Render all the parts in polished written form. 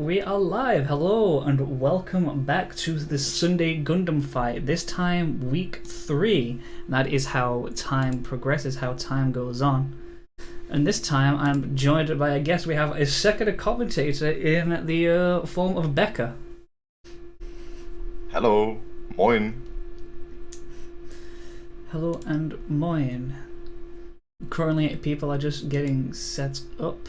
we are live. Hello and welcome back to the Sunday Gundam fight. This time, week 3. That is how time progresses, how time goes on. And this time, I'm joined by a guest. We have a second commentator in the form of Becca. Hello, moin. Hello and moin. Currently, people are just getting set up.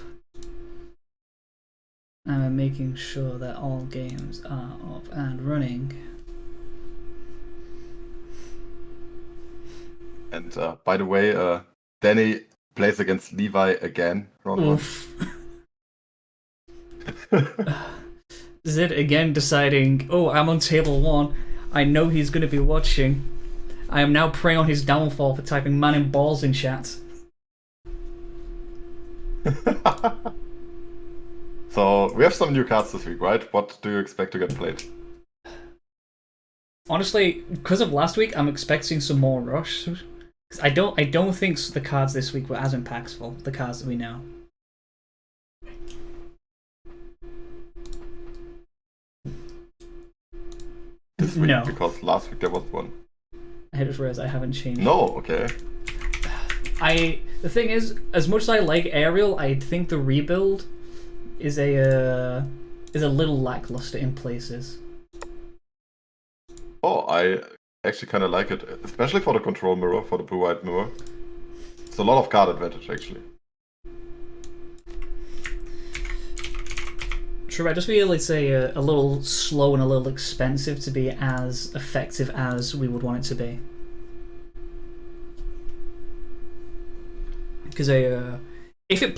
And I'm making sure that all games are up and running. And by the way, Danny plays against Levi again. Oof. Zid again deciding, oh, I'm on table 1. I know he's going to be watching. I am now preying on his downfall for typing man in balls in chat. So, we have some new cards this week, right? What do you expect to get played? Honestly, because of last week, I'm expecting some more rush. I don't think the cards this week were as impactful, the cards that we know. This week, No. because last week there was one. I just realized I haven't changed. No, okay. The thing is, as much as I like Ariel, I think the rebuild is a little lackluster in places. Oh, I actually kind of like it, especially for the control mirror, for the blue-white mirror. It's a lot of card advantage, actually. True, I just feel it's a little slow and a little expensive to be as effective as we would want it to be. Because if it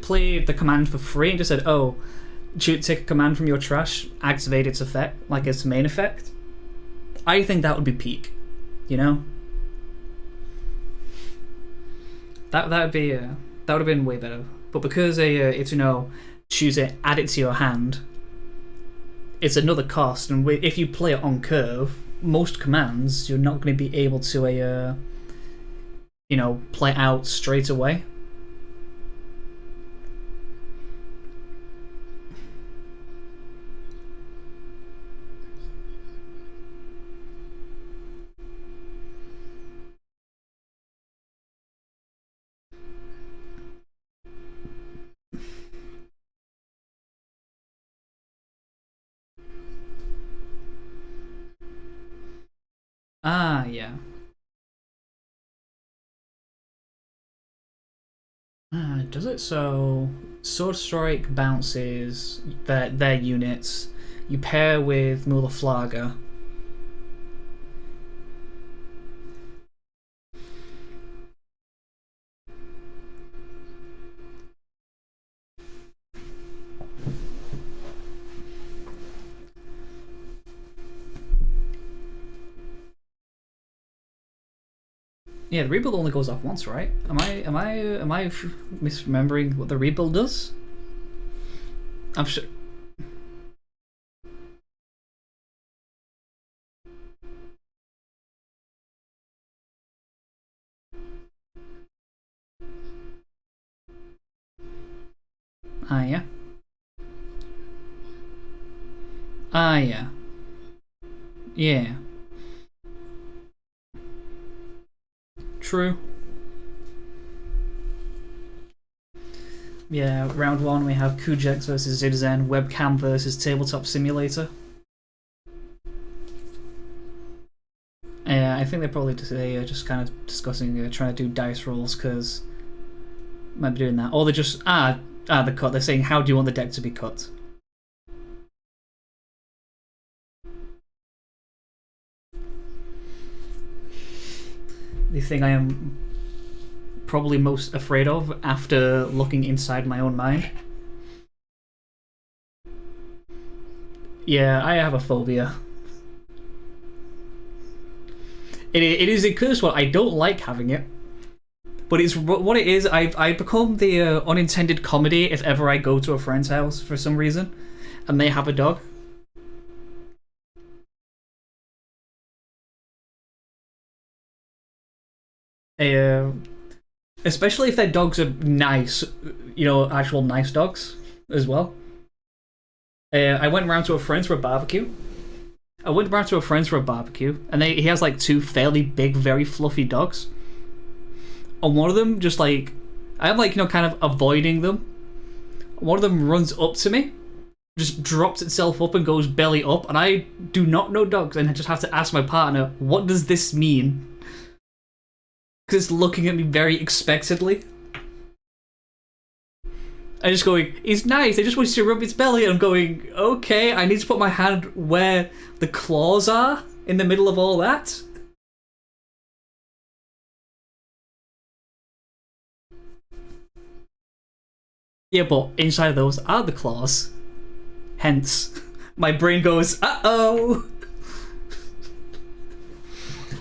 played the command for free and just said, "Oh, take a command from your trash, activate its effect, like its main effect," I think that would be peak. You know, that would have been way better. But because it's choose it, add it to your hand, it's another cost, and if you play it on curve, most commands you're not going to be able to play out straight away. Ah, yeah. Does it? So Sword Strike bounces their units. You pair with Mula Flaga. Yeah, the rebuild only goes off once, right? Am I misremembering what the rebuild does? I'm sure. Ah, yeah. Ah, yeah. Yeah. True. Yeah, round 1 we have Kujex versus Zidazen, webcam versus tabletop simulator. Yeah, I think they're probably just kind of discussing trying to do dice rolls because might be doing that, or they're just the cut. They're saying, how do you want the deck to be cut? The thing I am probably most afraid of after looking inside my own mind. Yeah, I have a phobia. It is a curse one. I don't like having it. But it's what it is. I've become the unintended comedy if ever I go to a friend's house for some reason and they have a dog. Especially if their dogs are nice, actual nice dogs as well. I went around to a friend's for a barbecue. And he has like two fairly big, very fluffy dogs. And one of them just like, I'm like, kind of avoiding them. One of them runs up to me, just drops itself up and goes belly up, and I do not know dogs, and I just have to ask my partner, what does this mean? Because it's looking at me very expectantly. I'm just going, he's nice, I just want you to rub its belly. And I'm going, okay, I need to put my hand where the claws are in the middle of all that. Yeah, but inside of those are the claws. Hence, my brain goes, uh-oh!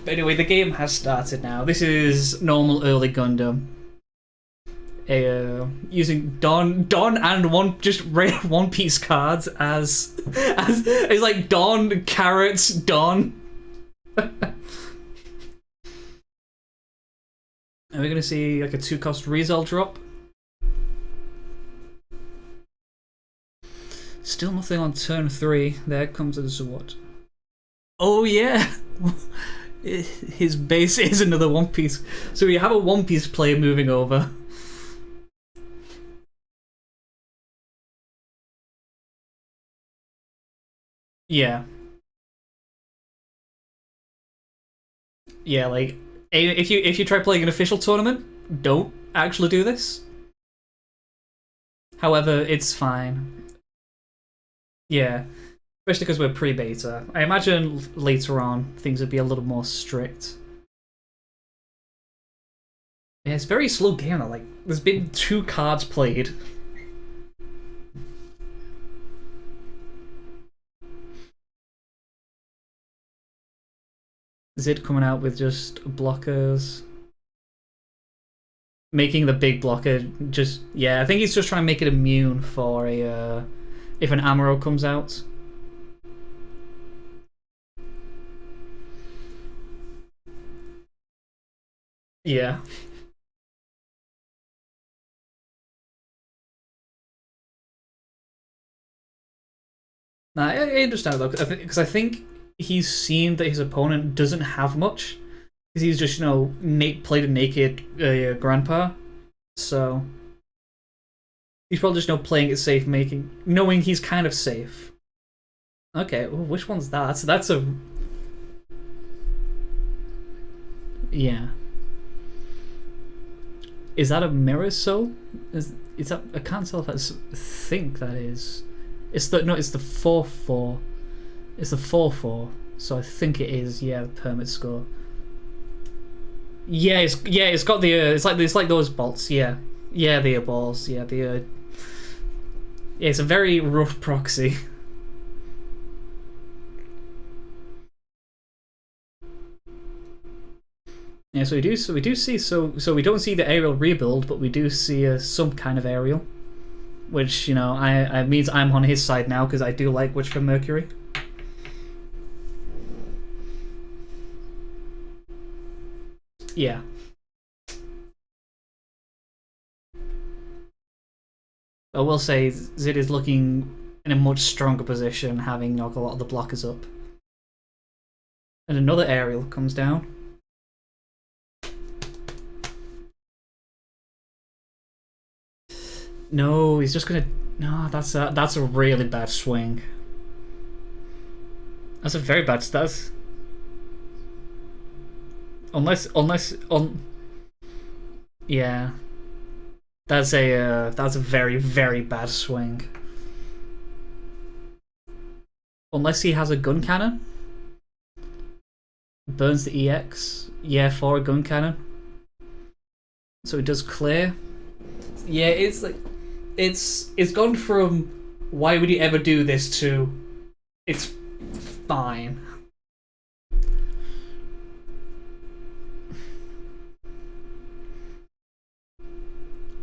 But anyway, the game has started now. This is normal early Gundam. Using Don and One Piece cards as it's like Don, carrots, Don. Are we gonna see like a 2-cost Rizal drop? Still nothing on turn 3. There comes the Zawad. Oh yeah! His base is another One Piece. So we have a One Piece player moving over. Yeah. Yeah, like if you try playing an official tournament, don't actually do this. However, it's fine. Yeah. Especially because we're pre-beta. I imagine later on things would be a little more strict. Yeah, it's a very slow game though. Like, there's been 2 cards played. Zid coming out with just blockers. Making the big blocker just... Yeah, I think he's just trying to make it immune for a... if an Amuro comes out. Yeah. Nah, I understand though, because I think he's seen that his opponent doesn't have much. Because he's just, played a naked grandpa. So... he's probably just playing it safe, knowing he's kind of safe. Okay, ooh, which one's that? That's a... Yeah. Is that a mirror soul? Is that... I can't tell if that's... I think that is... It's the 4-4. It's the 4-4. So I think it is, yeah, the permit score. Yeah, it's got the it's like those bolts, yeah. Yeah, the balls, yeah, the yeah, it's a very rough proxy. Yeah, so we do see so we don't see the aerial rebuild, but we do see some kind of aerial, which I means I'm on his side now because I do like Witch from Mercury. Yeah. I will say Zid is looking in a much stronger position, having knocked a lot of the blockers up. And another aerial comes down. No, he's just gonna... No, that's a really bad swing. That's a very bad... That's... Unless... Yeah. That's a very, very bad swing. Unless he has a gun cannon. Burns the EX. Yeah, for a gun cannon. So it does clear. Yeah, it's like... It's gone from why would you ever do this to it's fine.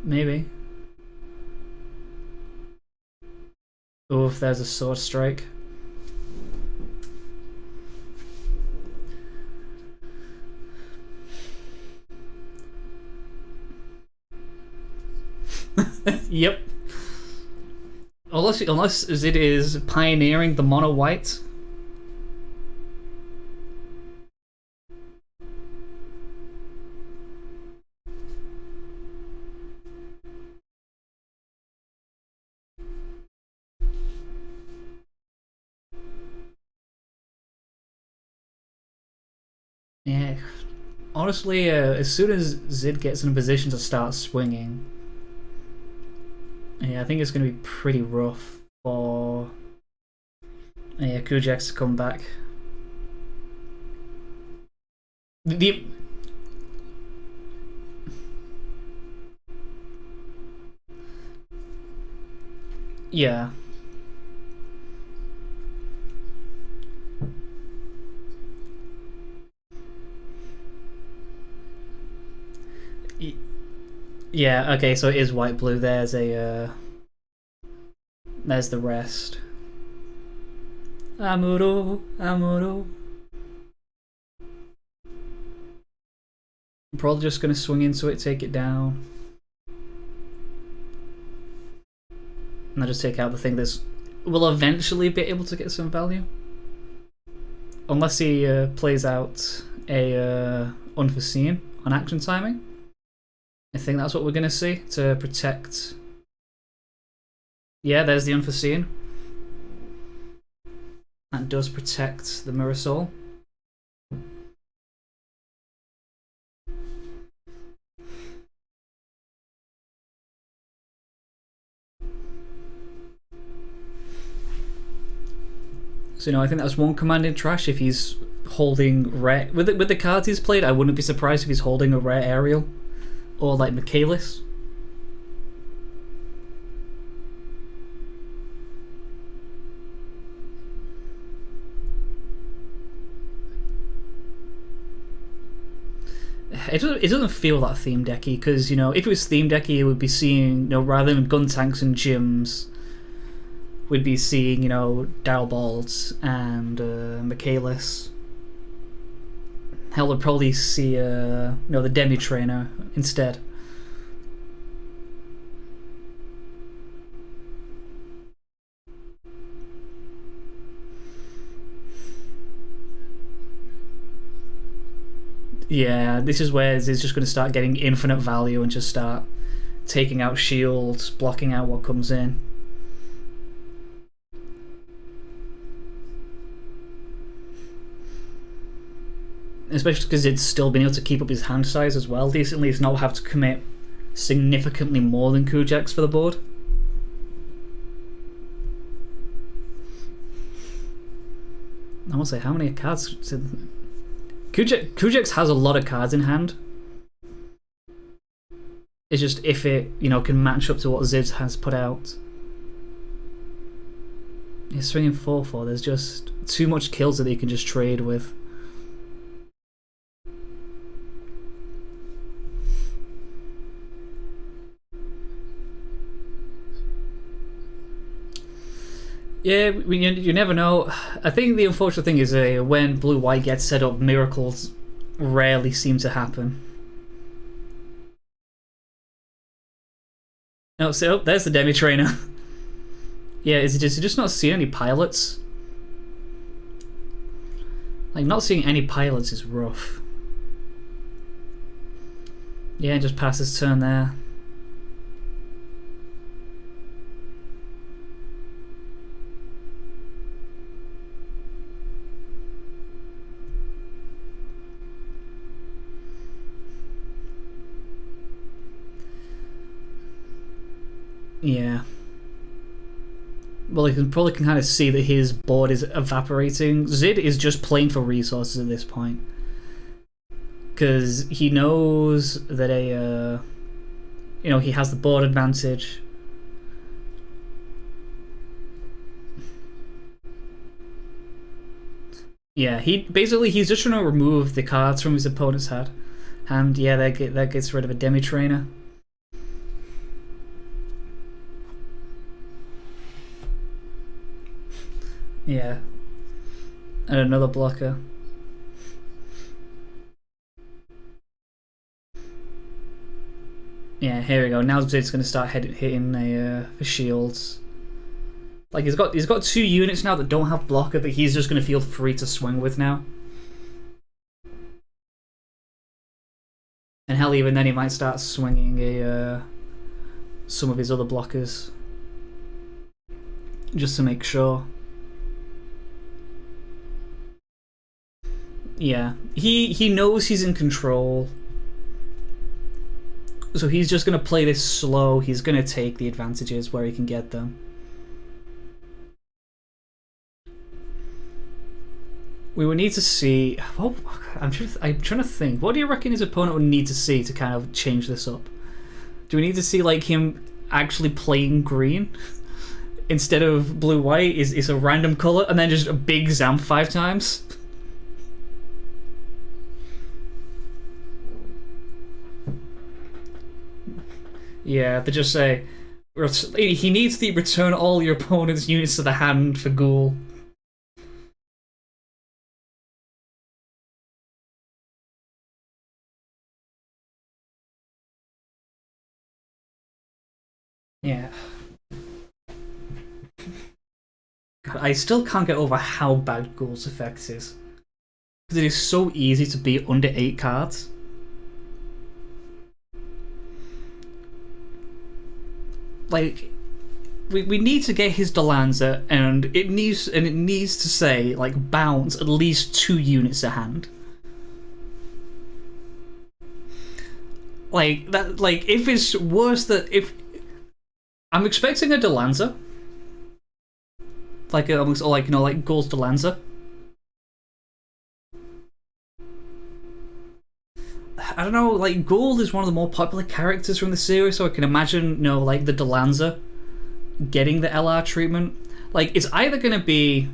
Maybe. Oh, if there's a sword strike. Yep. Unless Zid is pioneering the mono white. Yeah. Honestly, as soon as Zid gets in a position to start swinging, yeah, I think it's going to be pretty rough for Kujax to come back. The yeah. Yeah, okay, so it is white blue. There's there's the rest. Amuro, Amuro. I'm probably just gonna swing into it, take it down. And I'll just take out the thing that's will eventually be able to get some value. Unless he plays out a unforeseen on action timing. I think that's what we're gonna see to protect. Yeah, there's the unforeseen. That does protect the Mirror Soul. So I think that's one command in trash. If he's holding rare with the cards he's played, I wouldn't be surprised if he's holding a rare aerial or like Michaelis. It doesn't feel that theme decky because if it was theme decky, it would be seeing rather than gun tanks and gyms, we'd be seeing Dalbalds and Michaelis. Hell, would probably see the Demi Trainer instead. Yeah, this is where it's just going to start getting infinite value and just start taking out shields, blocking out what comes in. Especially because it's still been able to keep up his hand size as well decently. He's not have to commit significantly more than Kujax for the board. I want to say, how many cards? Kujax has a lot of cards in hand. It's just if it can match up to what Zivs has put out. He's swinging 4/4. There's just too much kills that he can just trade with. Yeah, you never know. I think the unfortunate thing is when blue-white gets set up, miracles rarely seem to happen. Oh, so there's the Demi Trainer. Yeah, is it just not seeing any pilots? Like, not seeing any pilots is rough. Yeah, just pass his turn there. Yeah. Well, you can probably kind of see that his board is evaporating. Zid is just playing for resources at this point. Because he knows that he has the board advantage. Yeah, he's just trying to remove the cards from his opponent's hand. Yeah, that gets rid of a Demi Trainer. Yeah. And another blocker. Yeah, here we go. Now Zid's going to start hitting the shields. Like he's got 2 units now that don't have blocker that he's just going to feel free to swing with now. And hell, even then he might start swinging some of his other blockers just to make sure. Yeah, he knows he's in control, so he's just gonna play this slow. He's gonna take the advantages where he can get them. We would need to see. Oh, I'm trying to think. What do you reckon his opponent would need to see to kind of change this up? Do we need to see like him actually playing green instead of blue-white? Is a random color and then just a big Zamp 5 times? Yeah, they just say he needs to return all your opponent's units to the hand for Ghoul. Yeah. God, I still can't get over how bad Ghoul's effects is. Because it is so easy to be under 8 cards. Like, we need to get his Delanza, and it needs to say like bounce at least 2 units a hand. Like that. Like if it's worse that if I'm expecting a Delanza, like almost like like Ghoul's Delanza. I don't know, like Ghoul is one of the more popular characters from the series, so I can imagine, like the Delanza getting the LR treatment. Like it's either gonna be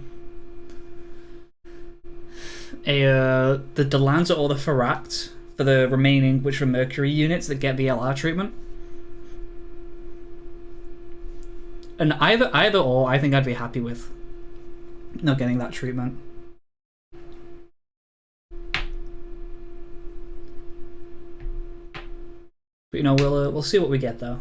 the Delanza or the Ferract for the remaining Witcher Mercury units that get the LR treatment. And either or, I think I'd be happy with not getting that treatment. But we'll see what we get though.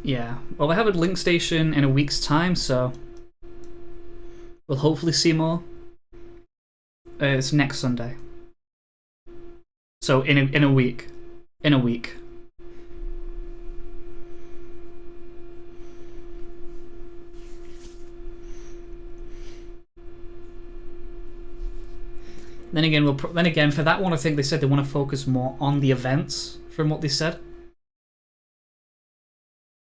Yeah. Well, we have a link station in a week's time, so we'll hopefully see more. It's next Sunday. So in a week. In a week. Then again, for that one, I think they said they want to focus more on the events, from what they said.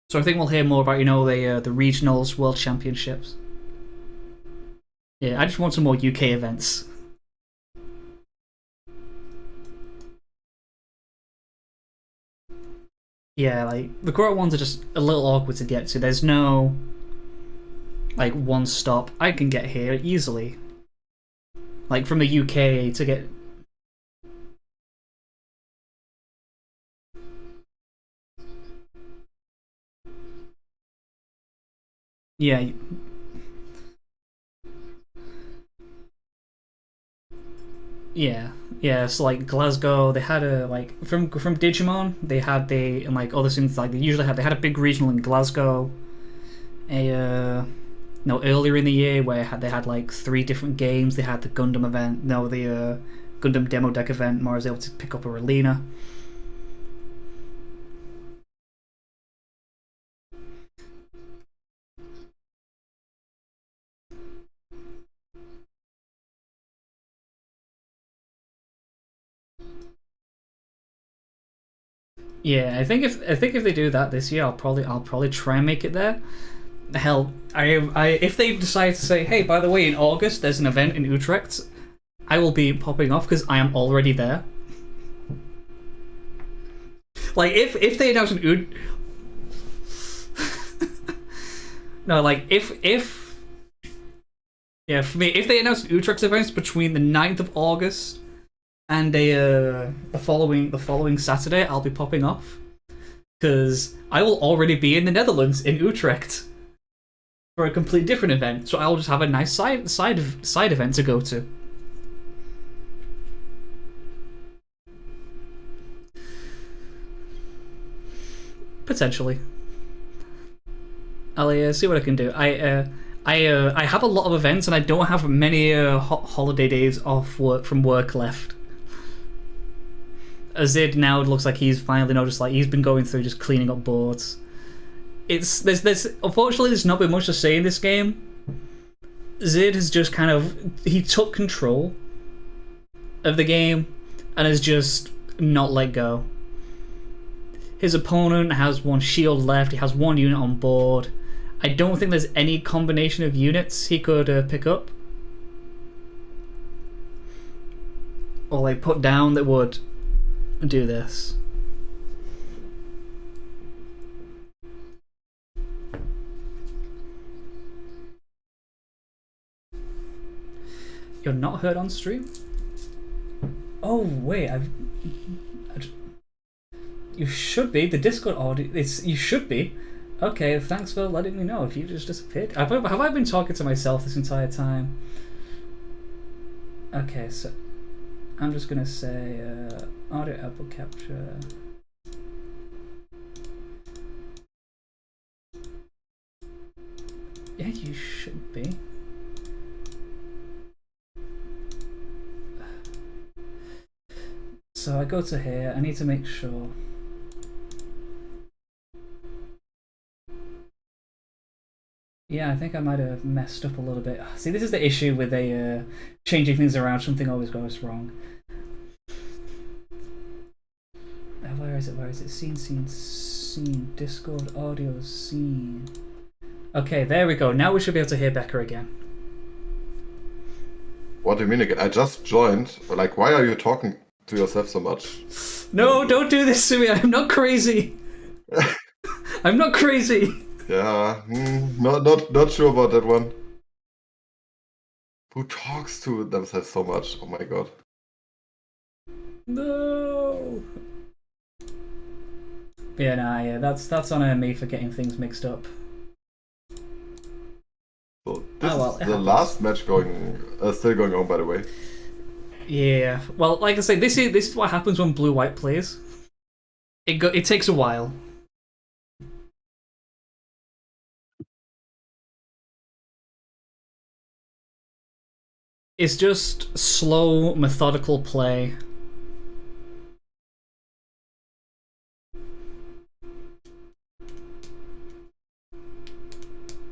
So I think we'll hear more about the regionals, world championships. Yeah, I just want some more UK events. Yeah, like the Grot ones are just a little awkward to get to. There's no like one stop. I can get here easily. Like from the UK to get. Yeah. Yeah. So like Glasgow, they had a from Digimon, they had and like other things like they had a big regional in Glasgow. Earlier in the year where they had like 3 different games. They had the Gundam event, the Gundam demo deck event, where I was able to pick up a Relina. Yeah, I think if they do that this year, I'll probably try and make it there. Hell, if they decide to say, hey, by the way, in August there's an event in Utrecht, I will be popping off because I am already there. Like if they announce an no, like if yeah, for me, if they announce an Utrecht event between the 9th of August and the following Saturday, I'll be popping off because I will already be in the Netherlands in Utrecht for a completely different event, so I'll just have a nice side event to go to. Potentially. I'll see what I can do. I have a lot of events and I don't have many holiday days off work from work left. Azid now looks like he's finally noticed, like he's been going through just cleaning up boards. There's unfortunately there's not been much to say in this game. Zid has just kind of he took control of the game and has just not let go. His opponent has one shield left, he has one unit on board. I don't think there's any combination of units he could pick up or like put down that would do this. You're not heard on stream? Oh wait, you should be. The Discord audio. You should be. Okay, thanks for letting me know. If you just disappeared, have I been talking to myself this entire time? Okay, so I'm just gonna say audio output capture. Yeah, you should be. So I go to here. I need to make sure. Yeah, I think I might have messed up a little bit. See, this is the issue with changing things around. Something always goes wrong. Where is it? Where is it? Scene. Discord audio scene. Okay, there we go. Now we should be able to hear Becca again. What do you mean again? I just joined. Like, why are you talking to yourself so much? No, don't do this to me. I'm not crazy. I'm not crazy. Yeah, not sure about that one. Who talks to themselves so much? Oh my god. No. Yeah, nah, yeah, that's on me for getting things mixed up. So this is the last match still going on, by the way. Yeah, well, like I say, this is what happens when blue-white plays. It takes a while. It's just slow, methodical play.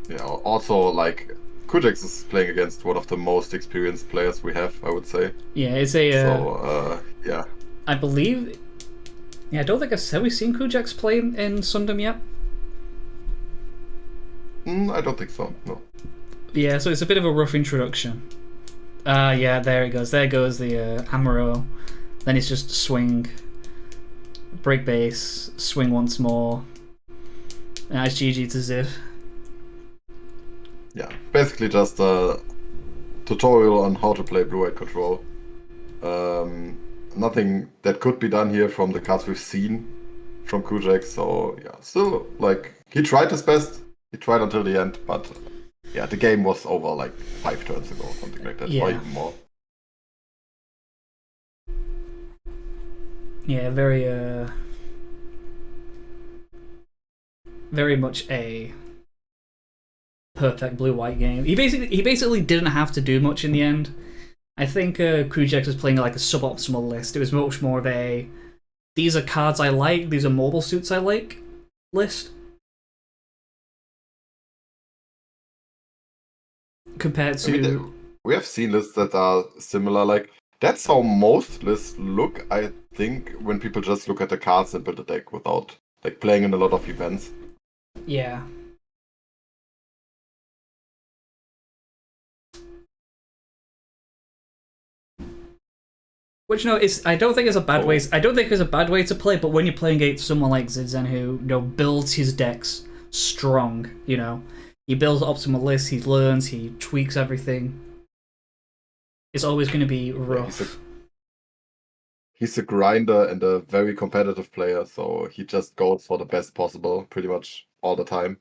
Yeah, also, like, Kujax is playing against one of the most experienced players we have, I would say. Yeah, it's a... yeah. I believe... Yeah, I don't think have we seen Kujax play in Sundom yet? I don't think so, no. Yeah, so it's a bit of a rough introduction. Yeah, there it goes. There goes the Amaro. Then it's just swing, break base, swing once more. Nice GG to Ziv. Yeah, basically just a tutorial on how to play blue-white control. Nothing that could be done here from the cards we've seen from Kujax, so yeah, still, like, he tried his best. He tried until the end, but yeah, the game was over like 5 turns ago, something like that, or even more. Yeah, very much a perfect blue-white game. He basically didn't have to do much in the end. I think Kujax was playing like a suboptimal list. It was much more of a these are cards I like, these are mobile suits I like list. Compared to... we have seen lists that are similar. Like, that's how most lists look, I think, when people just look at the cards and build a deck without like playing in a lot of events. Yeah. Which I don't think it's a bad way. I don't think it's a bad way to play. But when you're playing against someone like Zidzen, who builds his decks strong, he builds optimal lists, he learns, he tweaks everything. It's always going to be rough. He's a grinder and a very competitive player, so he just goes for the best possible pretty much all the time.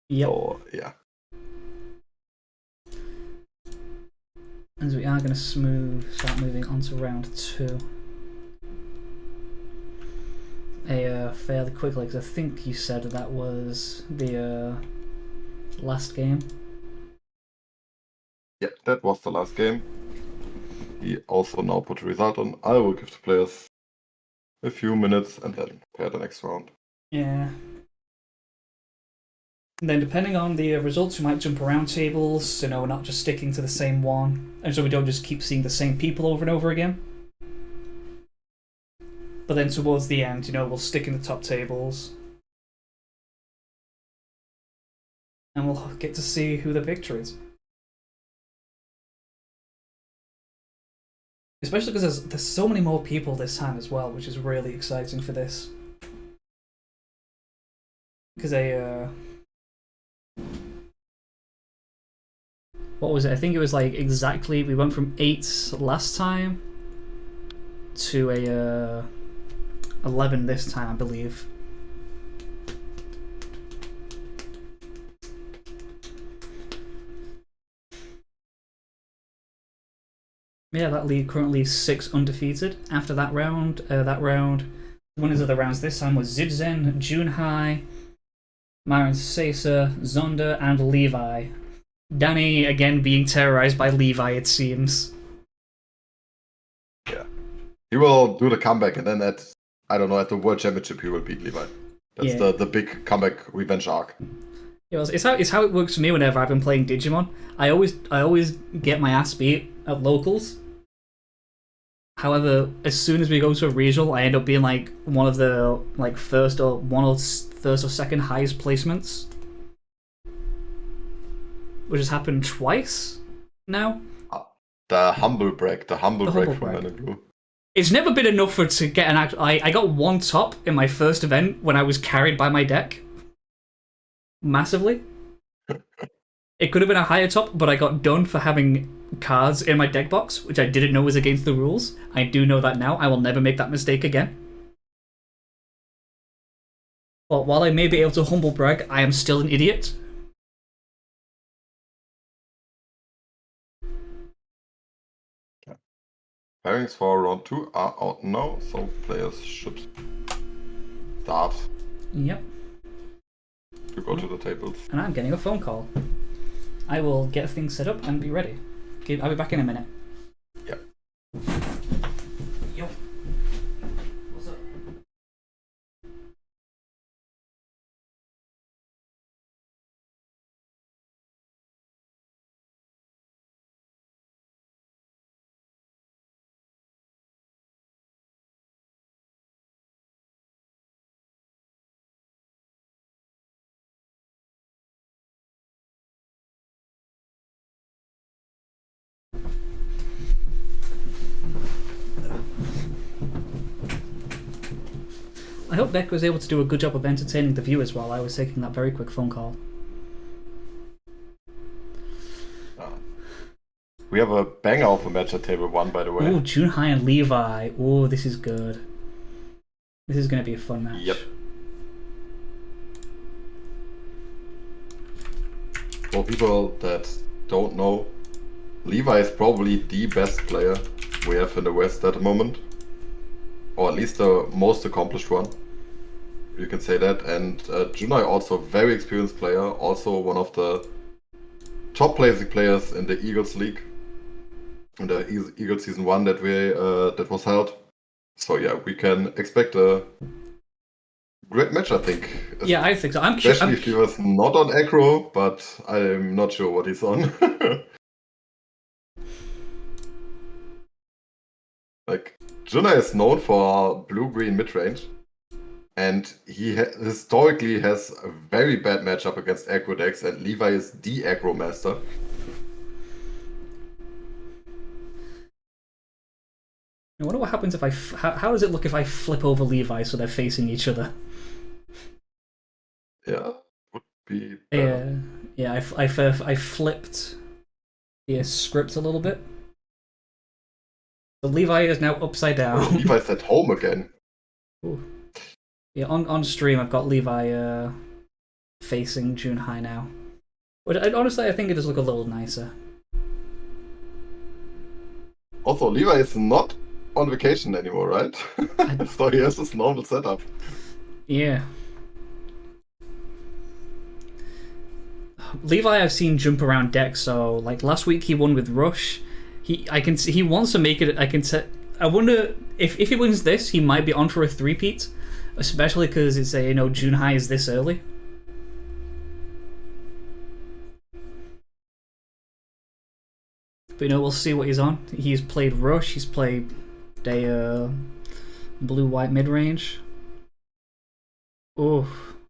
Yep. So yeah. As we are going to start moving on to round 2. fairly quickly because I think you said that was the last game. Yeah, that was the last game. He also now put a result on. I will give the players a few minutes and then prepare the next round. Yeah. And then depending on the results, we might jump around tables, so we're not just sticking to the same one, and so we don't just keep seeing the same people over and over again. But then towards the end, we'll stick in the top tables. And we'll get to see who the victor is. Especially because there's so many more people this time as well, which is really exciting for this. Because what was it? I think it was like exactly, we went from 8 last time to 11 this time, I believe. Yeah, that league currently 6 undefeated. After that round, winners of the rounds this time was Zibzen, Junhai, Myron Sesa, Zonda, and Levi. Danny again being terrorized by Levi, it seems. Yeah. He will do the comeback and then at the World Championship he will beat Levi. That's the big comeback revenge arc. It's how it works for me whenever I've been playing Digimon. I always get my ass beat at locals. However, as soon as we go to a regional, I end up being like one of the first or second highest placements, which has happened twice now. The humble brag from Manu. It's never been enough to get an actual. I got 1 top in my first event when I was carried by my deck massively. It could have been a higher top, but I got done for having cards in my deck box, which I didn't know was against the rules. I do know that now. I will never make that mistake again. But while I may be able to humble brag, I am still an idiot. Pairings for round 2 are out now, so players should start. Yep. To go to the tables. And I'm getting a phone call. I will get things set up and be ready. Okay, I'll be back in a minute. Yep. Yo. What's up? I hope Beck was able to do a good job of entertaining the viewers while I was taking that very quick phone call. We have a banger of a match at table 1, by the way. Ooh, Junhai and Levi. Ooh, this is good. This is going to be a fun match. Yep. For people that don't know, Levi is probably the best player we have in the West at the moment. Or at least the most accomplished one. You can say that. And Junai also a very experienced player, also one of the top placing players in the Eagles League. In the Eagles Season 1 that was held. So yeah, we can expect a great match, I think. Yeah, I think so. Especially if he was not on aggro, but I'm not sure what he's on. Like, Junai is known for blue-green mid-range. And he historically has a very bad matchup against aggro decks, and Levi is the aggro master. I wonder what happens if how does it look if I flip over Levi so they're facing each other? Yeah, would be better. Yeah, I flipped the script a little bit. So Levi is now upside down. Oh, Levi's at home again. Ooh. Yeah, on stream I've got Levi facing Junhai now. But honestly, I think it does look a little nicer. Also, Levi is not on vacation anymore, right? So he has his normal setup. Yeah. Levi, I've seen jump around decks. So like last week he won with Rush. I can see he wants to make it. I wonder if he wins this, he might be on for a three-peat, especially because it's a June High is this early. But we'll see what he's on. He's played Rush. He's played a blue-white mid-range. Oh,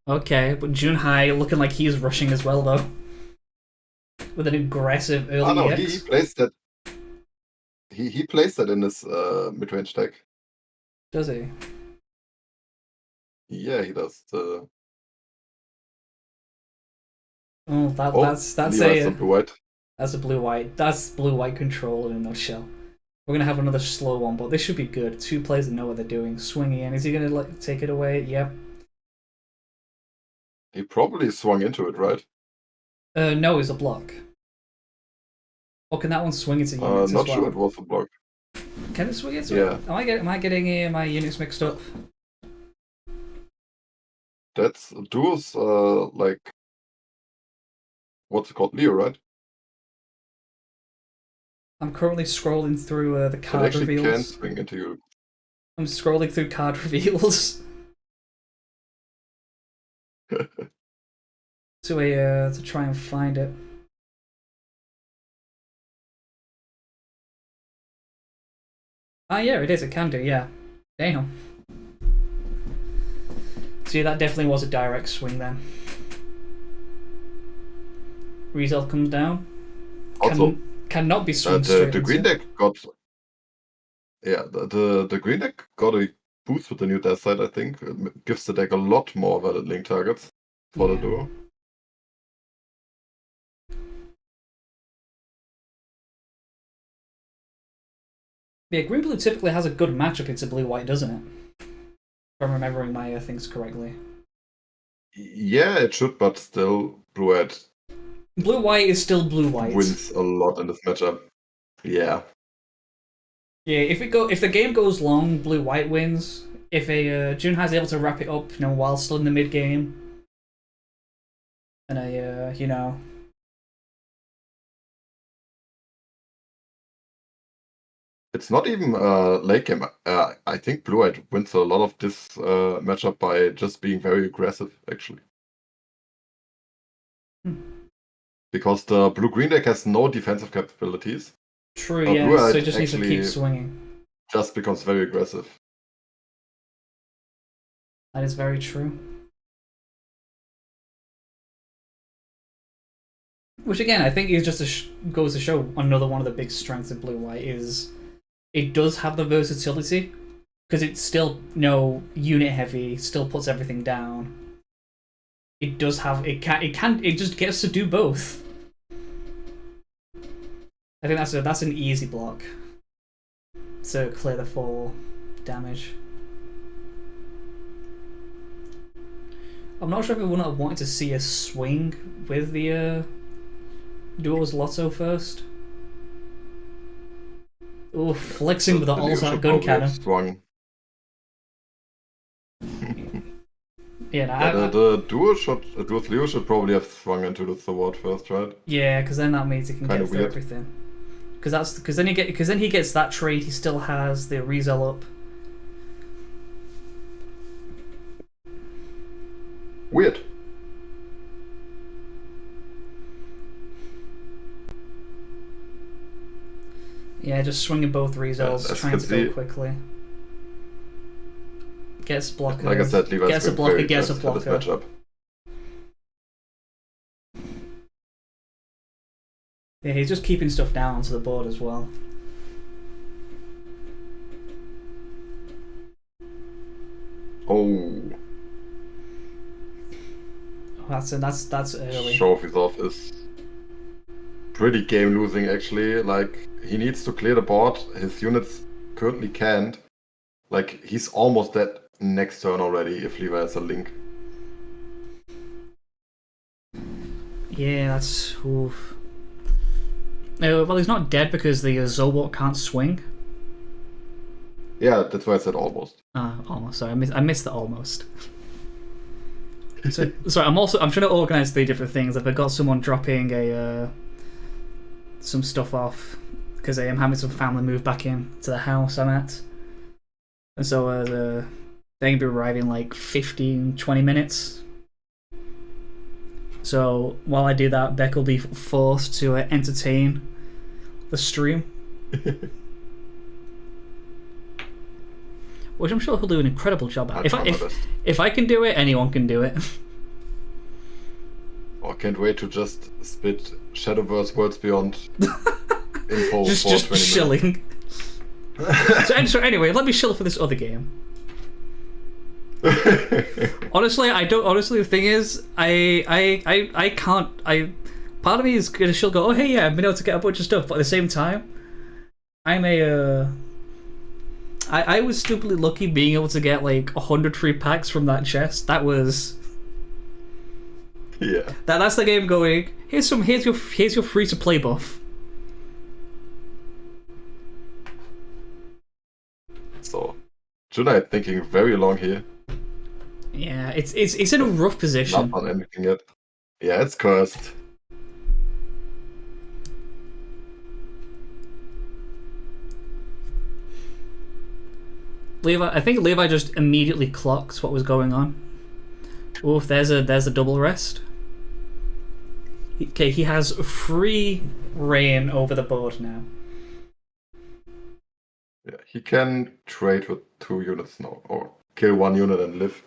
okay. But June High looking like he's rushing as well, though. With an aggressive early no, EX. he plays that. He plays that in his mid-range deck. Does he? Yeah, he does. Oh, that's blue-white. That's a blue-white. That's blue-white control in a nutshell. We're gonna have another slow one, but this should be good. Two players that know what they're doing. Swinging in. Is he gonna take it away? Yep. He probably swung into it, right? No, it's a block. Or can that one swing into units as well? Not sure it was a block. Can it swing into it? Am I getting my units mixed up? That's duos, like what's it called, Leo, right? I'm currently scrolling through the card reveals. Can swing into you. I'm scrolling through card reveals. to try and find it. Ah, yeah, it is. It can do. Yeah. Damn. See, that definitely was a direct swing then. Result comes down. Also, cannot be swung straight the green deck got. Yeah, the green deck got a boost with the new death side, I think. It gives the deck a lot more valid link targets for the duo. Yeah, green blue typically has a good matchup into blue white, doesn't it? If I'm remembering my things correctly. Yeah, it should, but still, blue white. Blue white is still blue white. Wins a lot in this matchup. Yeah. Yeah, if the game goes long, blue white wins. If a Junhai's able to wrap it up, while still in the mid game, and It's not even late game. I think blue white wins a lot of this matchup by just being very aggressive, actually. Because the blue-green deck has no defensive capabilities. True, yeah, so it just needs to keep swinging. Just becomes very aggressive. That is very true. Which again, I think is just goes to show another one of the big strengths of blue-white is it does have the versatility because it's still unit heavy, still puts everything down. It does have it just gets to do both. I think that's an easy block to clear the 4 damage. I'm not sure if we wouldn't have wanted to see a swing with the duos Lotto first. Oh, flexing with the all-out gun cannon. Swung. Yeah, the duos Leo should probably have swung into the sword first, right? Yeah, because then that means he can get through everything. Because then he gets that trade. He still has the Rizel up. Weird. Yeah, just swinging both Rizels, trying to go quickly. Gets blocker. Like I said, Levi's gets a blocker. Gets a blocker. Yeah, he's just keeping stuff down onto the board as well. Oh. That's early. Show off his off is pretty game losing actually. Like he needs to clear the board. His units currently can't. Like he's almost dead next turn already if Levi has a link. Yeah, that's oof. Well, he's not dead because the Zobot can't swing. Yeah, that's why I said almost. Almost. Sorry, I missed the almost. So sorry, I'm trying to organize 3 different things. I've got someone dropping some stuff off because I am having some family move back in to the house I'm at, and so they're gonna be arriving in like 15-20 minutes. So while I do that, Beck will be forced to entertain the stream, which I'm sure he'll do an incredible job at. If I can do it, anyone can do it. Oh, can't wait to just spit Shadowverse Worlds Beyond info just for 20 shilling. So anyway, let me shill for this other game. Honestly, I don't. Honestly, the thing is, I can't. Part of me is gonna she'll go, oh hey yeah, I've been able to get a bunch of stuff, but at the same time, I'm I was stupidly lucky being able to get like 100 free packs from that chest. That was. Yeah. That's the game going. Here's your free to play buff. So, Junai thinking very long here. Yeah, it's in a rough position. Not on anything yet. Yeah, it's cursed. Levi, I think Levi just immediately clocked what was going on. Oof, there's a double rest. Okay, he has free reign over the board now. Yeah, he can trade with 2 units now, or kill 1 unit and live.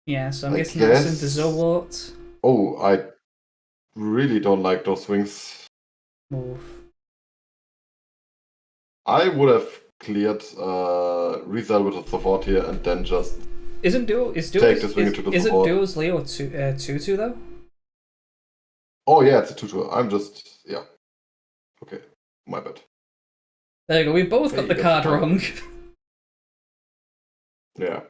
Yeah, so I'm guessing that's into Zowort. Oh, I really don't like those swings. Oof. I would have cleared Rizal with a support here and then just take the swing into the support. Isn't Duo's Leo 2-2 though? Oh yeah, it's a 2-2. I'm just yeah. Okay, my bad. There you go. We both got the card wrong. Yeah.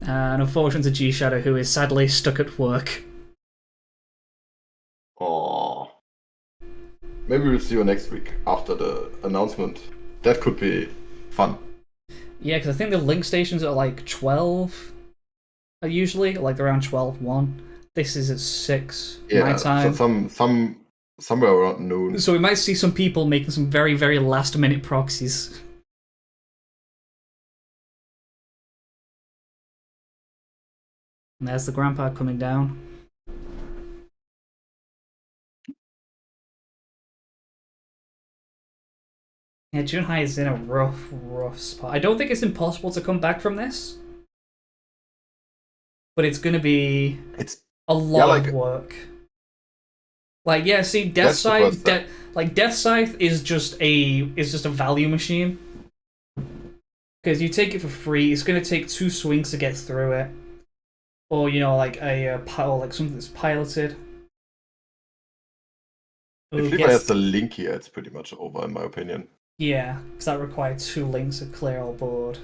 And unfortunately, G Shadow, who is sadly stuck at work. Oh. Maybe we'll see you next week after the announcement. That could be fun. Yeah, because I think the link stations are like 12. Usually, like around 12:1. This is at 6 my time. So somewhere around noon. So we might see some people making some very, very last minute proxies. And there's the grandpa coming down. Yeah, Junhai is in a rough spot. I don't think it's impossible to come back from this. But it's going to be a lot of work. Like, yeah, see, Death Scythe is just a value machine. Because you take it for free, it's going to take 2 swings to get through it. Or, you know, like like something that's piloted. If Levi has the link here, it's pretty much over, in my opinion. Yeah, because that requires 2 links to clear our board.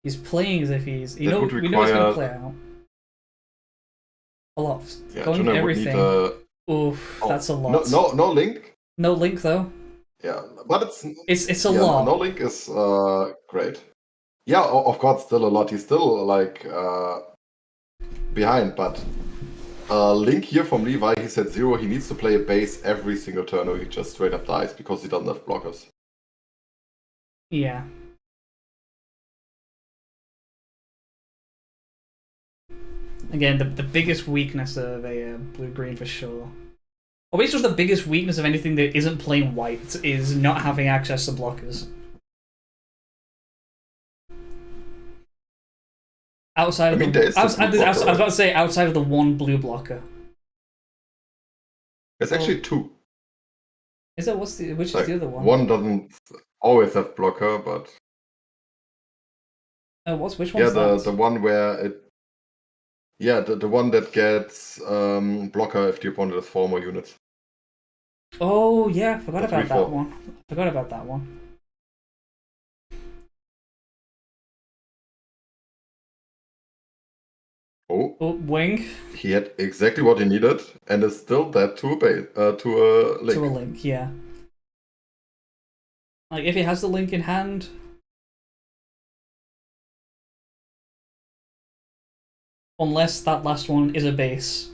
He's playing as if we know he's going to play out. A lot. Yeah, going everything. Oof, that's a lot. No link. No link though. Yeah, but it's a lot. No link is great. Yeah, of course, still a lot. He's still like behind, but link here from Levi. He said 0. He needs to play a base every single turn, or he just straight up dies because he doesn't have blockers. Yeah. Again, the biggest weakness of a blue-green for sure. Or maybe it's just the biggest weakness of anything that isn't playing white is not having access to blockers. Outside of I was about to say outside of the 1 blue blocker. It's actually 2. Is it? Which is the other one? 1 doesn't always have blocker, but which one's that? The one where it. Yeah, the one that gets blocker if the opponent has 4 more units. Oh yeah, forgot about that one. Oh, wing. He had exactly what he needed, and is still dead to a link. To a link, yeah. Like, if he has the link in hand... Unless that last one is a base.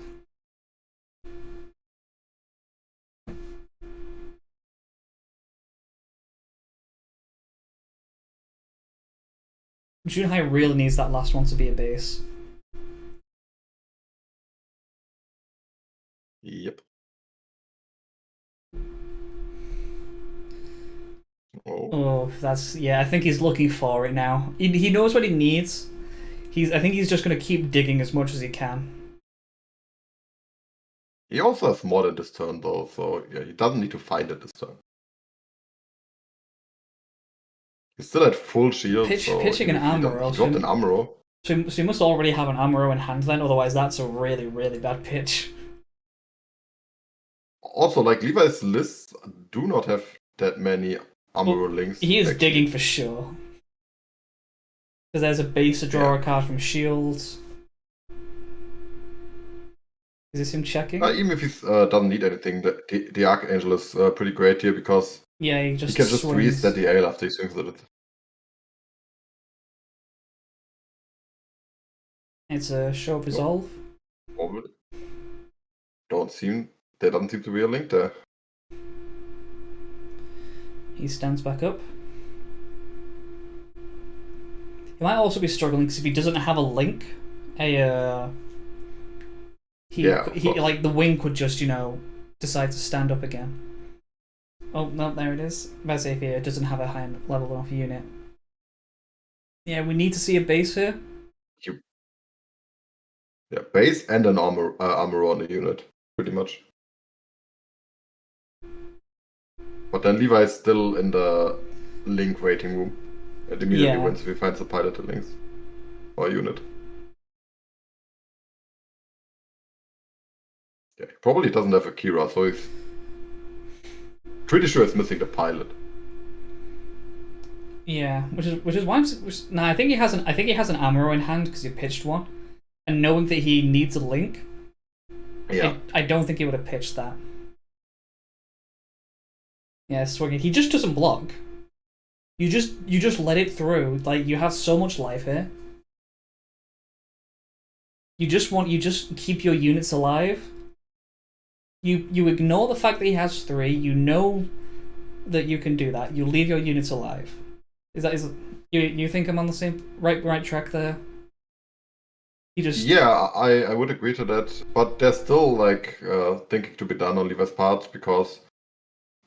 Junhai really needs that last one to be a base. Yep. Oh, that's... Yeah, I think he's looking for it now. He knows what he needs. I think he's just going to keep digging as much as he can. he also has more than this turn though, so yeah, he doesn't need to find it this turn. He's still at full shield, so pitching an Amuro. He dropped an Amuro. So he must already have an Amuro in hand then, otherwise that's a really, really bad pitch. Also, like, Levi's lists do not have that many Amuro links. He is digging for sure. Because there's a base to draw a card from shields. Is this him checking? Even if he doesn't need anything, the Archangel is pretty great here because he can just reset the ale after he swings at it. It's a show of resolve. Probably. There doesn't seem to be a link there. He stands back up. He might also be struggling because if he doesn't have a link, like the wing could just, decide to stand up again. Oh no, there it is. I'm about to say if he doesn't have a high level enough unit. Yeah, we need to see a base here. Yeah, base and an armor on the unit, pretty much. But then Levi is still in the link waiting room. And immediately wins if he finds a piloted links or a unit. Yeah, he probably doesn't have a Kira, so he's pretty sure he's missing the pilot. Yeah, which is why I think he has an Amuro in hand because he pitched one, and knowing that he needs a link, I don't think he would have pitched that. Yeah, swinging. He just doesn't block. You just let it through. Like, you have so much life here. You just keep your units alive. You ignore the fact that he has 3. You know that you can do that. You leave your units alive. You think I'm on the same right track there? I would agree to that, but there's still thinking to be done on Levi's part because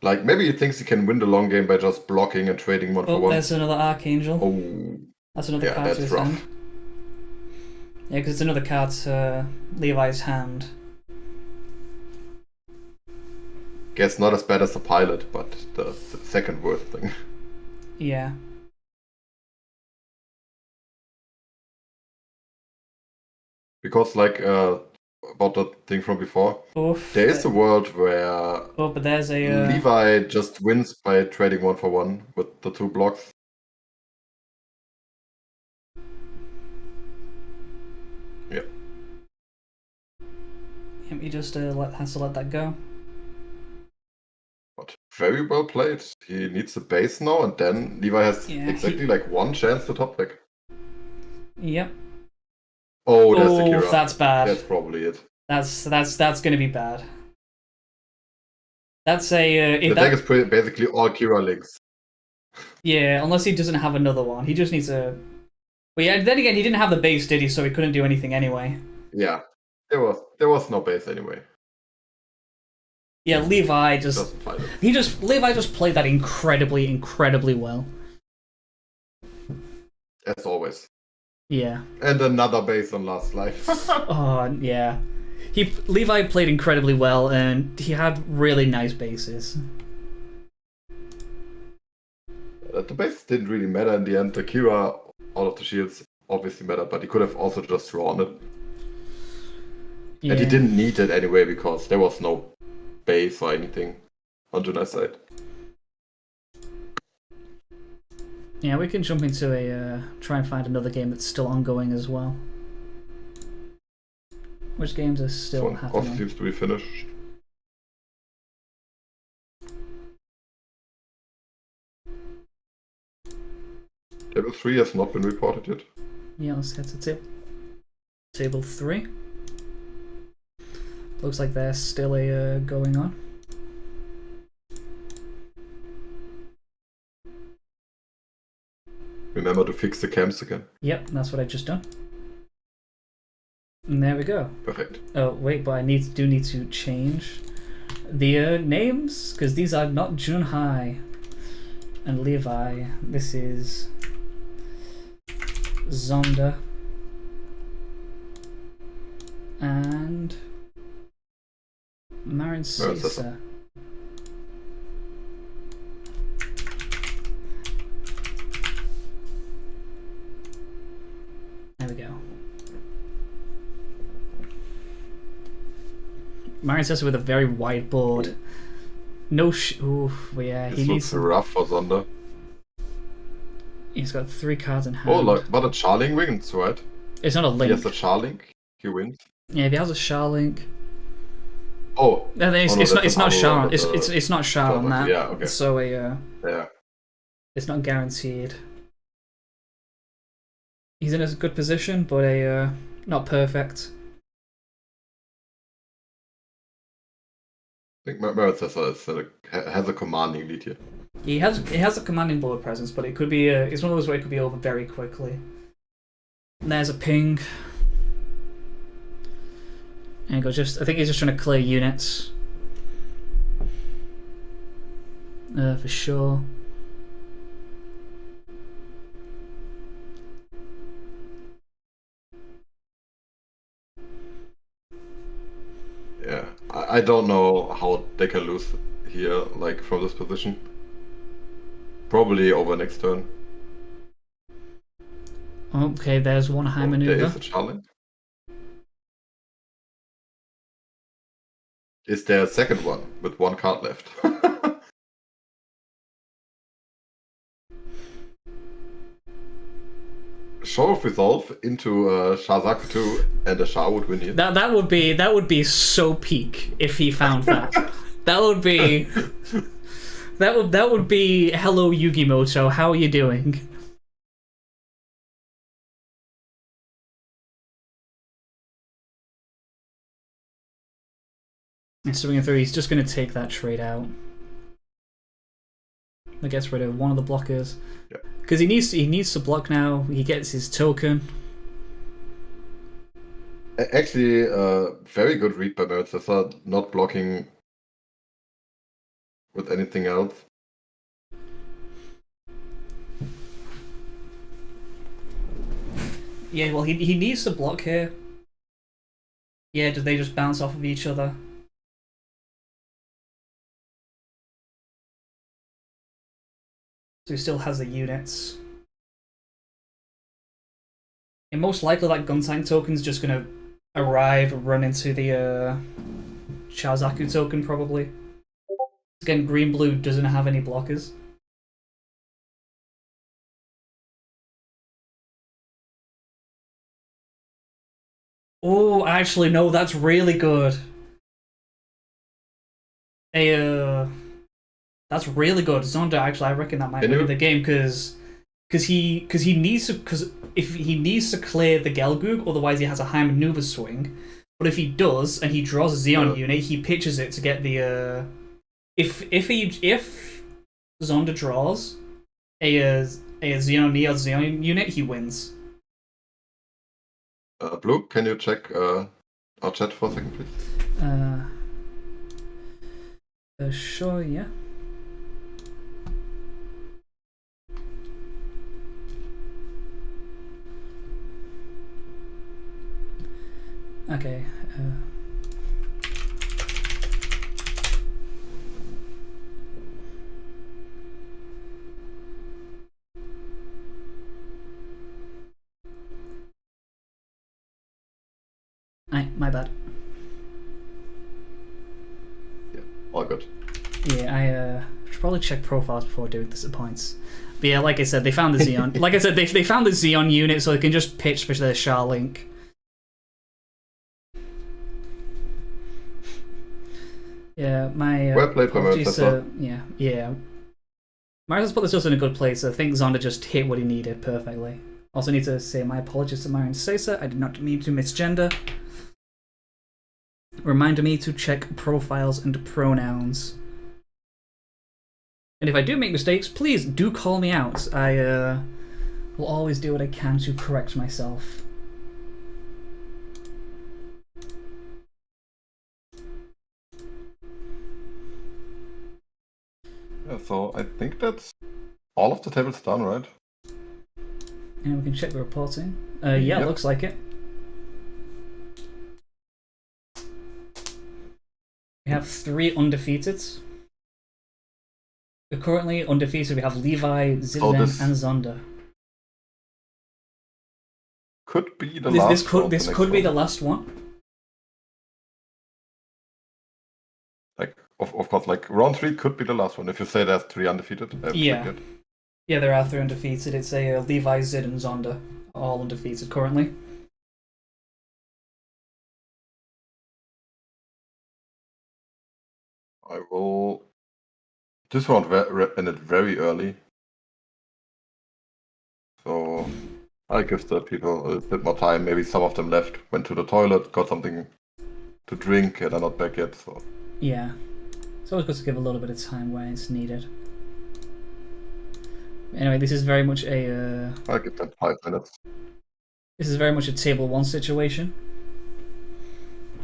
maybe he thinks he can win the long game by just blocking and trading one for one. Oh, there's another Archangel. Oh, that's another card to his hand. Yeah, because it's another card to Levi's hand. Guess not as bad as the pilot, but the second worst thing. Yeah. Because about the thing from before, there is a world where but there's a Levi just wins by trading one for one with the 2 blocks. Yeah. He just has to let that go. But very well played. He needs a base now, and then Levi has exactly one chance to top deck. Yep. Oh, that's the Kira. That's bad. That's probably it. That's gonna be bad. That's a the deck is basically all Kira links. Yeah, unless he doesn't have another one. He just needs a. But yeah, then again, he didn't have the base, did he? So he couldn't do anything anyway. Yeah, there was no base anyway. Yeah, Levi just played that incredibly well. As always. Yeah. And another base on Last Life. Oh yeah, Levi played incredibly well, and he had really nice bases. The base didn't really matter in the end. The Kira out of the shields obviously mattered, but he could have also just drawn it. Yeah. And he didn't need it anyway because there was no base or anything on Junai's side. Yeah, we can jump into try and find another game that's still ongoing as well. Which games are still happening? Also seems to be finished. Table 3 has not been reported yet. Yeah, let's head to table 3. Looks like there's still a going on. Remember to fix the camps again. Yep, that's what I just done. And there we go. Perfect. Oh wait, but I do need to change the names, because these are not Junhai and Levi. This is Zonda and Marin Caesar. There we go. Marin Caesar with a very wide board. No oof, yeah, he needs some... rough for Zonda. He's got 3 cards in hand. Oh, look, but a Charlink wins, right? It's not a link. He has a Charlink, he wins. Yeah, if he has a Charlink. Oh, it's not Char. It's not Char on that. Yeah, okay. So yeah, it's not guaranteed. He's in a good position, but not perfect. I think Marin Caesar has a commanding lead here. He has a commanding board presence, but it could be it's one of those where it could be over very quickly. And there's a ping. And I think he's just trying to clear units. For sure. Yeah, I don't know how they can lose here, like from this position. Probably over next turn. Okay, there's one high maneuver. There is a Charlink. Is there a second one with 1 card left? Show of Resolve into Shazaku 2 and a Shah would win here. That would be so peak if he found that. That would be hello Yugimoto, how are you doing? And swinging through, he's just going to take that trade out. That gets rid of one of the blockers. Because he needs to block now. He gets his token. Actually, very good read by Marin Caesar, not blocking with anything else. Yeah, well, he needs to block here. Yeah, they just bounce off of each other. So he still has the units. And most likely that Guntank token's just gonna arrive, run into the Chazaku token probably. Again, green-blue doesn't have any blockers. Oh, actually, no, that's really good. That's really good. Zonda, actually, I reckon that might win the game because he needs to, if he needs to clear the Gelgoog, otherwise he has a high maneuver swing. But if he does and he draws a Xeon unit, he pitches it to get the if Zonda draws a Xeon Neo Xeon unit, he wins. Blue, can you check our chat for a second, please? Sure, yeah. Okay. My bad. Yeah, all good. Yeah, I should probably check profiles before doing this at points. But yeah, like I said, they found the Xeon. Like I said, they found the Xeon unit, so they can just pitch for their Charlink. Yeah, my well played, apologies, yeah. Marius put this just in a good place. I think Zonda just hit what he needed perfectly. Also need to say my apologies to Marion Sesa. I did not mean to misgender. Reminder me to check profiles and pronouns. And if I do make mistakes, please do call me out. I will always do what I can to correct myself. Yeah, so I think that's all of the tables done, right? And we can check the reporting. Yeah, Yep. looks like it. We have 3 undefeated. We're currently undefeated. We have Levi, Zidane, and Zonda. Could be the last one. This could be the last one. Like, of course, like round 3 could be the last one if you say there's 3 undefeated. Yeah. Yeah, there are 3 undefeated. It's a Levi, Zid, and Zonda, all undefeated currently. I will. This one ended very early, so I'll give the people a bit more time. Maybe some of them left, went to the toilet, got something to drink, and are not back yet. So yeah, it's always good to give a little bit of time where it's needed. Anyway, this is very much a. I'll give them 5 minutes. This is very much a table 1 situation.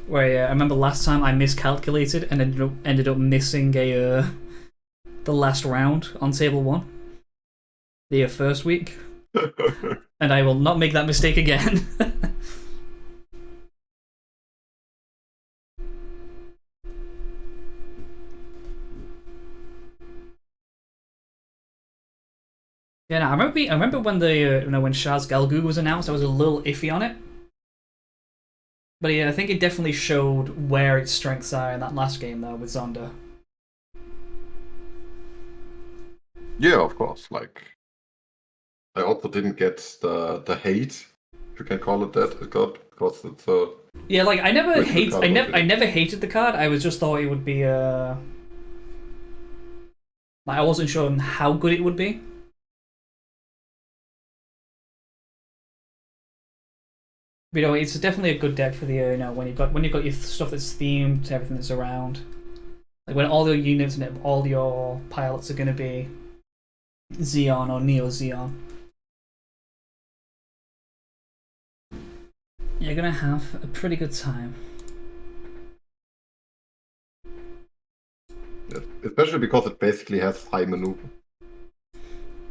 Where I remember last time I miscalculated and ended up missing a the last round on table 1, the first week, and I will not make that mistake again. Yeah, no, I remember when the when Shaz Galgoo was announced, I was a little iffy on it. But yeah, I think it definitely showed where its strengths are in that last game though with Zonda. Yeah, of course. Like, I also didn't get the hate, if you can call it that, it got, because it's a. Yeah, like I never I never hated the card. I was just thought it would be like I wasn't sure how good it would be. But, it's definitely a good deck for the when you've got your stuff that's themed to everything that's around. Like when all your units and all your pilots are going to be Xeon or Neo Xeon. You're going to have a pretty good time. Yeah, especially because it basically has high maneuver.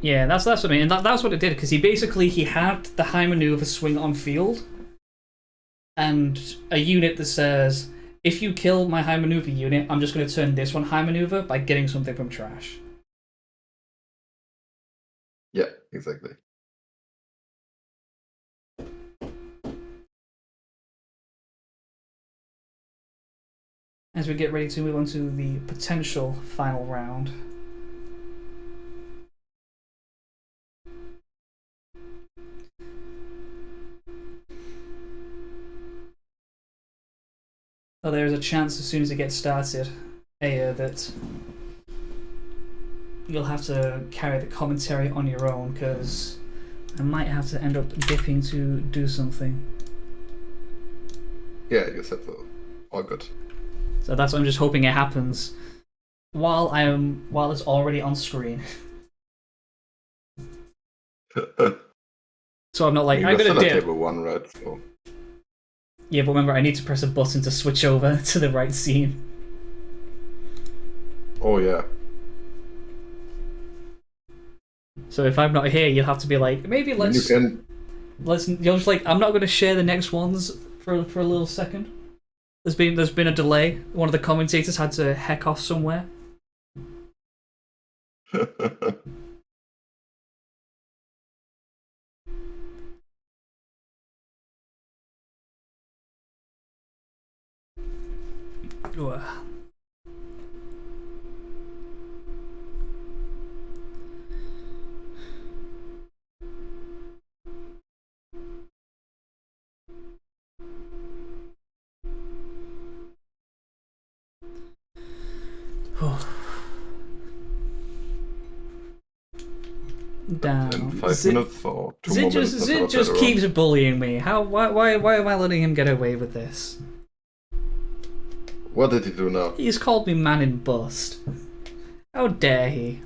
Yeah, that's what I mean. And that's what it did, because he had the high maneuver swing on field, and a unit that says, if you kill my high maneuver unit, I'm just going to turn this one high maneuver by getting something from trash. Yeah, exactly. As we get ready to move on to the potential final round. Oh, there's a chance as soon as it gets started, that you'll have to carry the commentary on your own, because I might have to end up dipping to do something. Yeah, you said so. All good. So that's what I'm just hoping it happens while it's already on screen. So I'm not like, I'm gonna dip. Table 1, right? So. Yeah, but remember, I need to press a button to switch over to the right scene. Oh yeah. So if I'm not here, you'll have to be like, maybe let's. You can. You're just like, I'm not going to share the next ones for a little second. There's been a delay. One of the commentators had to heck off somewhere. Ugh. down. in 5 minutes or 2 more minutes. Zid just keeps bullying me. Why am I letting him get away with this? What did he do now? He's called me man in bust. How dare he?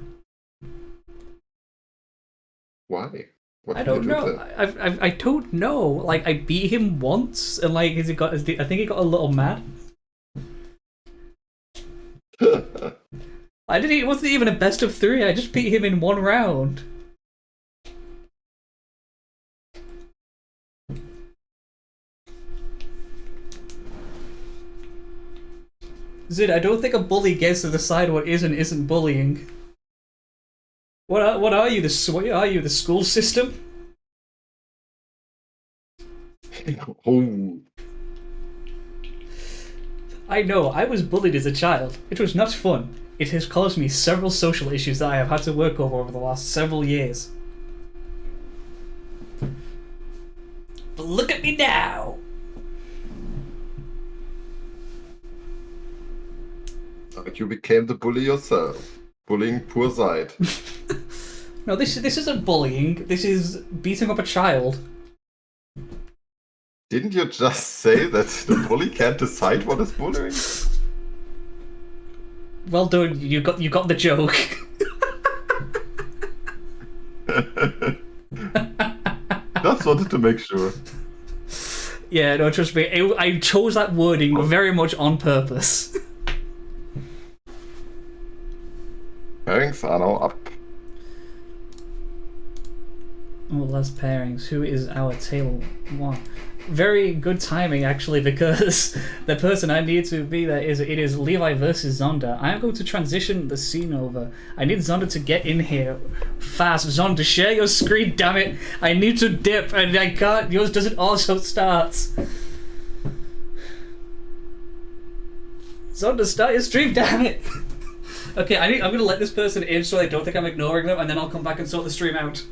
Why? What I did he don't do know. then? I don't know. Like, I beat him once, and like, I think he got a little mad. It wasn't even a best of 3. I just beat him in 1 round. Zid, I don't think a bully gets to decide what is and isn't bullying. What are you? The school system? Oh. I know, I was bullied as a child. It was not fun. It has caused me several social issues that I have had to work over the last several years. But look at me now! But you became the bully yourself. Bullying poor side. No, this isn't bullying. This is beating up a child. Didn't you just say that the bully can't decide what is bullying? Well done, you got the joke. Just wanted to make sure. Yeah, no, trust me. I chose that wording very much on purpose. Pairings are now up. Oh, less pairings. Who is our table one? Very good timing, actually, because the person I need to be there is Levi versus Zonda. I'm going to transition the scene over. I need Zonda to get in here fast. Zonda, share your screen, damn it! I need to dip, and I can't. Yours doesn't also start. Zonda, start your stream, damn it! Okay, I'm gonna let this person in so I don't think I'm ignoring them, and then I'll come back and sort the stream out.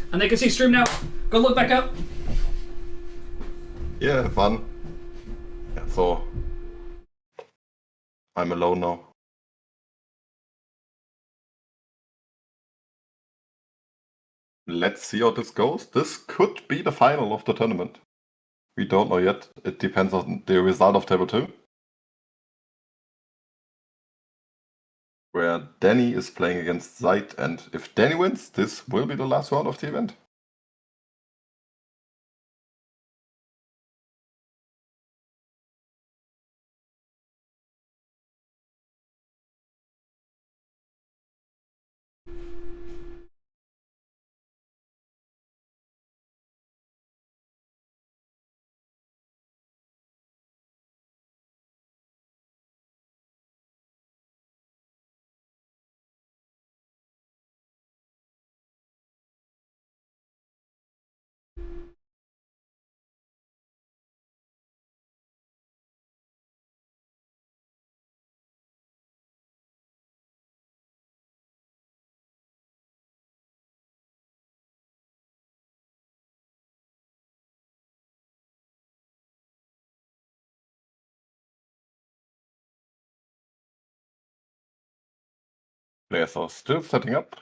And they can see stream now. Go look back up. Yeah, fun. Yeah, so I'm alone now. Let's see how this goes. This could be the final of the tournament. We don't know yet. It depends on the result of table 2. Where Danny is playing against Zeit, and if Danny wins, this will be the last round of the event. Players are still setting up.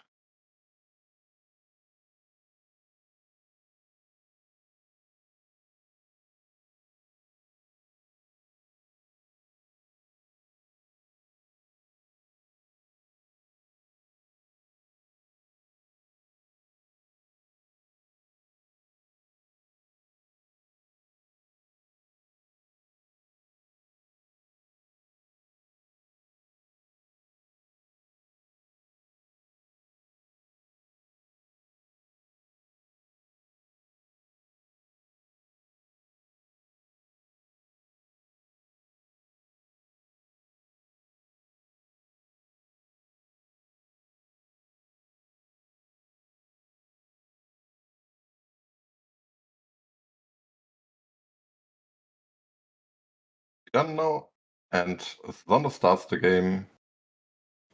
gun now, and Thunder starts the game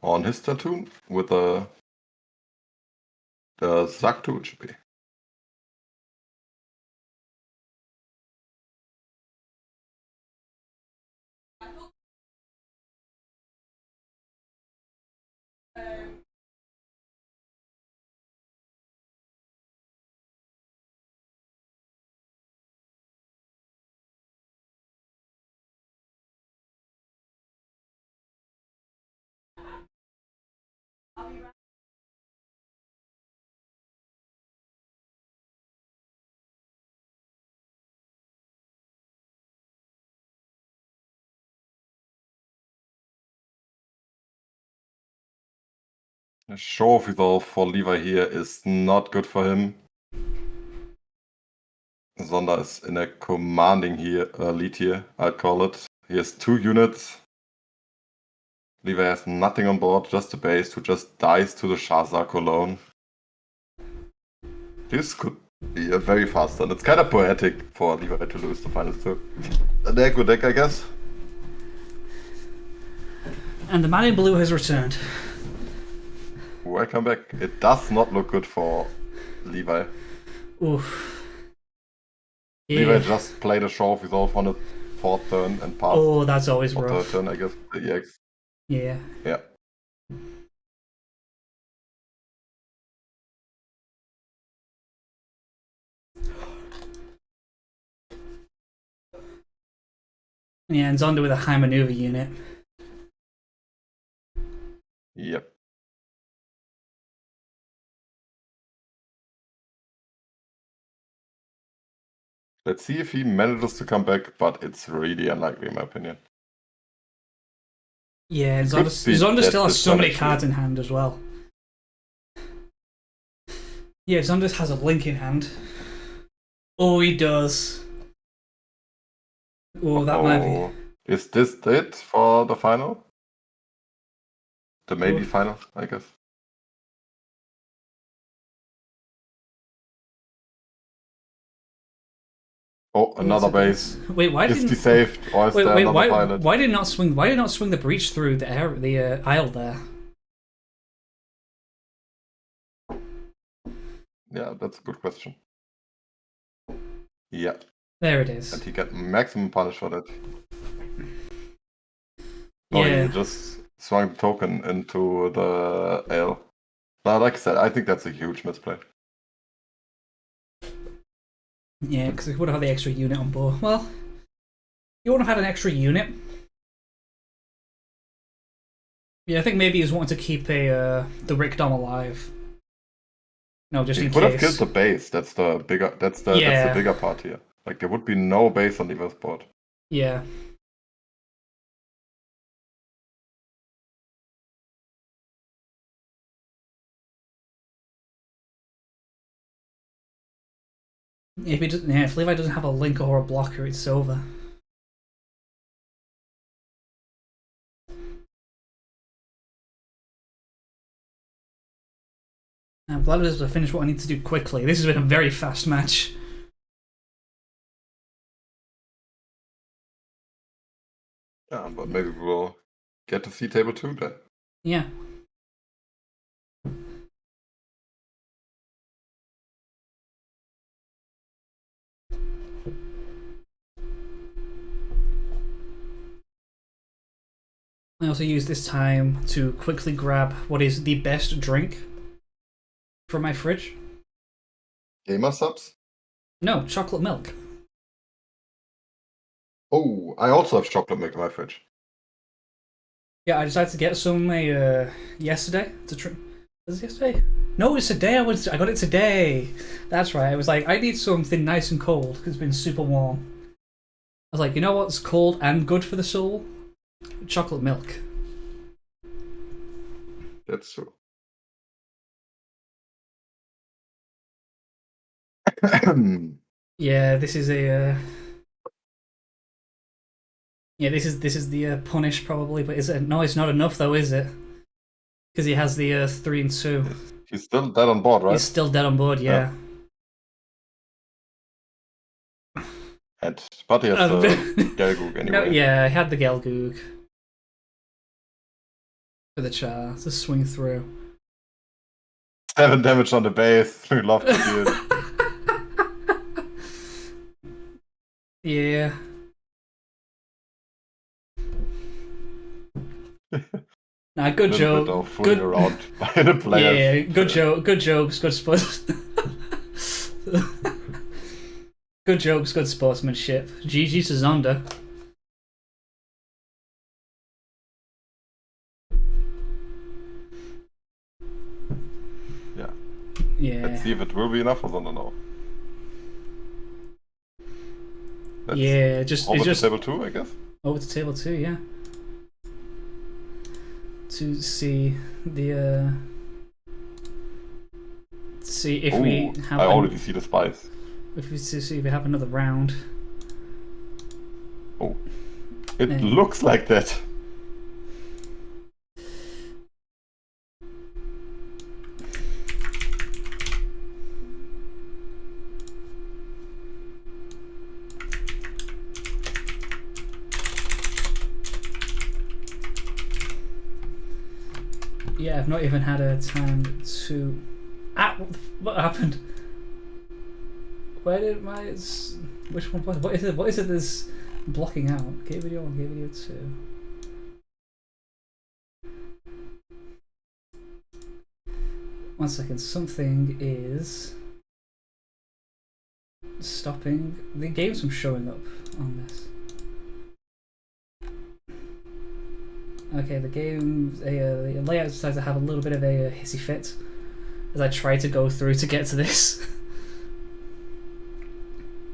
on his turn with the Zac 2 should be. A show of resolve for Levi here is not good for him. Zonda is in a commanding lead here, I'd call it. He has 2 units. Levi has nothing on board, just the base, who just dies to the Shazak alone. This could be a very fast turn. It's kind of poetic for Levi to lose the finals too. A good deck, I guess. And the man in blue has returned. Welcome back. It does not look good for Levi. Oof. Yeah. Levi just played a show of resolve on the 4th turn and passed. Oh, that's always or rough. 3rd turn, I guess. The EX. Yeah. Yeah. Yeah, and Zonda with a high maneuver unit. Yep. Let's see if he manages to come back, but it's really unlikely in my opinion. Yeah, Zonda still has so many cards in hand as well. Yeah, Zonda has a Link in hand. Oh, he does. Oh, that might be. Is this it for the final? The maybe final, I guess. Oh, another base. Wait, why is he saved or is there another pilot? Why did not swing? Why did not swing the breach through the aisle there? Yeah, that's a good question. Yeah. There it is. And he got maximum punish for that. Yeah. Oh, he just swung the token into the L. Now, like I said, I think that's a huge misplay. Yeah, because he would have had the extra unit on board. Well, you wouldn't have had an extra unit. Yeah, I think maybe he was wanting to keep the Rick Dom alive. No, just in case. He would have killed the base. That's the bigger part here. Like there would be no base on Levi's board. Yeah. If Levi doesn't have a link or a blocker, it's over. I'm glad I was able to finish what I need to do quickly. This has been a very fast match. Yeah, but maybe we'll get to see table 2 then. Yeah. I also use this time to quickly grab what is the best drink from my fridge. Gamer subs? No, chocolate milk. Oh, I also have chocolate milk in my fridge. Yeah, I decided to get some yesterday. Was it yesterday? No, it's today. I got it today. That's right. I was like, I need something nice and cold because it's been super warm. I was like, you know what's cold and good for the soul? Chocolate milk. That's true. Yeah, this is a. Yeah, this is the punish probably, but is it? No, it's not enough though, is it? Because he has the 3 and 2. He's still dead on board, right? He's still dead on board, yeah. But he has Um, Gelgoog anyway. no, yeah, I had the Gelgoog for the char to swing through. 7 damage on the base. We love to see it. Yeah. Nah, good joke. Bit of fooling around by the players. Yeah, good joke. Good jokes. Good sports. Good jokes. Good sportsmanship. GG to Zonda. Yeah. Yeah. Let's see if it will be enough or Zonda now. Yeah, just over it's to just table 2, I guess. over to table 2, yeah. To see the see if we have. I already see the spice. If we see if we have another round. Oh, it looks like that. Yeah, I've not even had a time to. Ah, what happened? Where did my? Which one? What is it? What is it that's blocking out? Game video 1, game video 2. One second. Something is stopping the games from showing up on this. Okay, the game the layout decides to have a little bit of a hissy fit as I try to go through to get to this.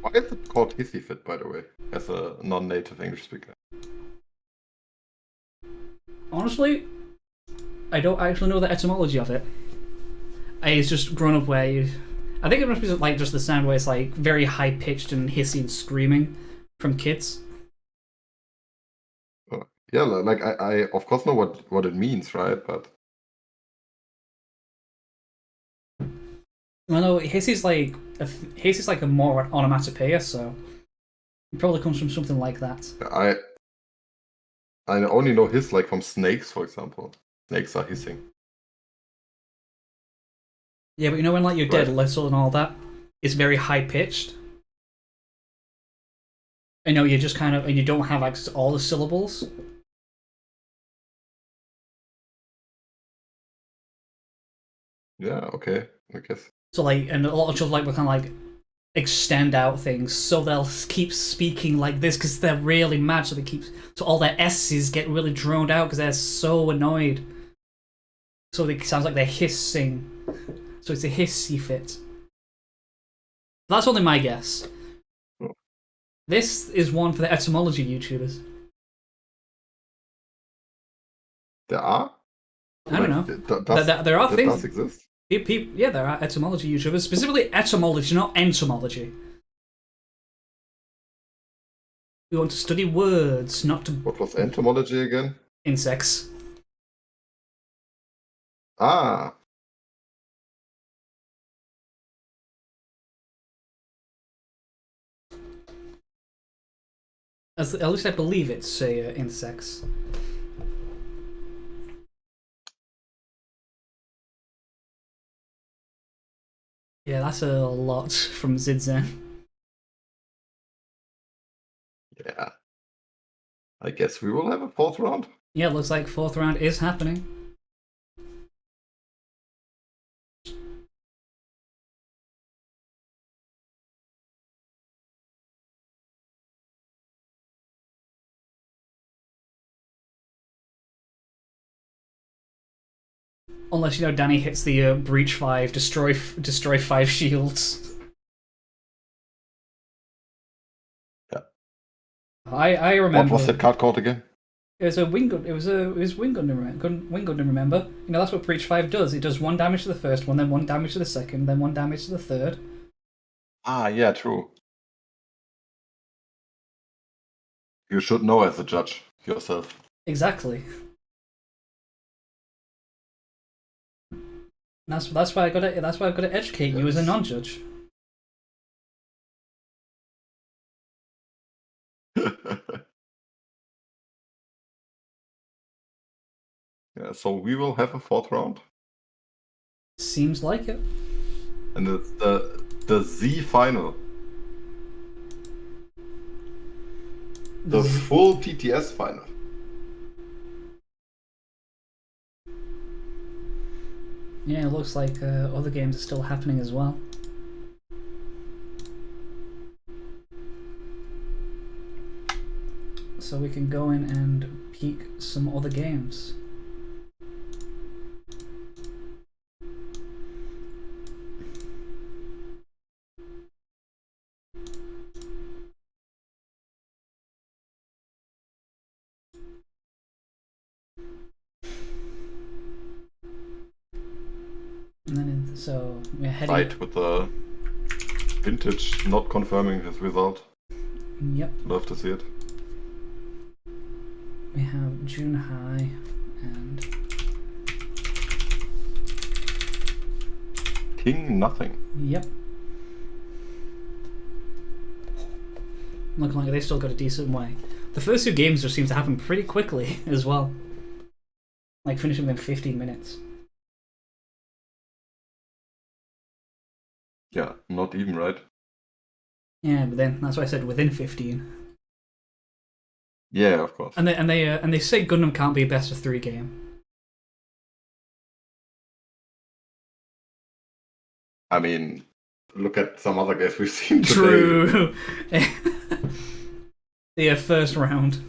Why is it called hissy fit, by the way, as a non-native English speaker? Honestly, I don't actually know the etymology of it. It's just grown up where you. I think it must be like just the sound where it's like very high pitched and hissy and screaming from kids. Yeah, like I of course know what it means, right? But Well, no, hissy's like a more onomatopoeia, so it probably comes from something like that. I only know hiss like from snakes, for example. Snakes are hissing. Yeah, but you know when like you're dead Right. little and all that, it's very high pitched. I know you just kind of and you don't have access to all the syllables. Yeah, okay, I guess. So like, and a lot of children like will kind of like extend out things, so they'll keep speaking like this because they're really mad. So they keep so all their s's get really droned out because they're so annoyed. So it sounds like they're hissing. So it's a hissy fit. That's only my guess. Oh. This is one for the etymology YouTubers. There are? I don't know. There are that things. does exist? Yeah, there are etymology YouTubers, specifically etymology, not entomology. We want to study words, not to What was entomology again? insects. Ah, At least I believe it's insects. Yeah, that's a lot from Zidzen. yeah. I guess we will have a 4th round. Yeah, looks like 4th round is happening. Unless, Danny hits the breach 5, destroy 5 shields. Yeah. I remember. What was that card called again? It was a wing gun. It was wing gun. Wing gun. Remember? That's what breach 5 does. It does 1 damage to the first one, then 1 damage to the second, then 1 damage to the third. Ah, yeah, true. You should know as a judge yourself. Exactly. That's why I gotta educate you as a non-judge. Yeah, so we will have a fourth round. Seems like it. And it's the Z final. The full TTS final. Yeah, it looks like other games are still happening as well. So we can go in and peek some other games. And then, so we're heading. Right, with the vintage not confirming his result. Yep. Love to see it. We have June High and King nothing. Yep. Looking like they still got a decent way. The first two games just seem to happen pretty quickly as well. Like finishing within 15 minutes. Yeah, not even, right? Yeah, but then that's why I said within 15. Yeah, of course. And they say Gundam can't be a best of 3 game. I mean, look at some other games we've seen today. True. Yeah, first round.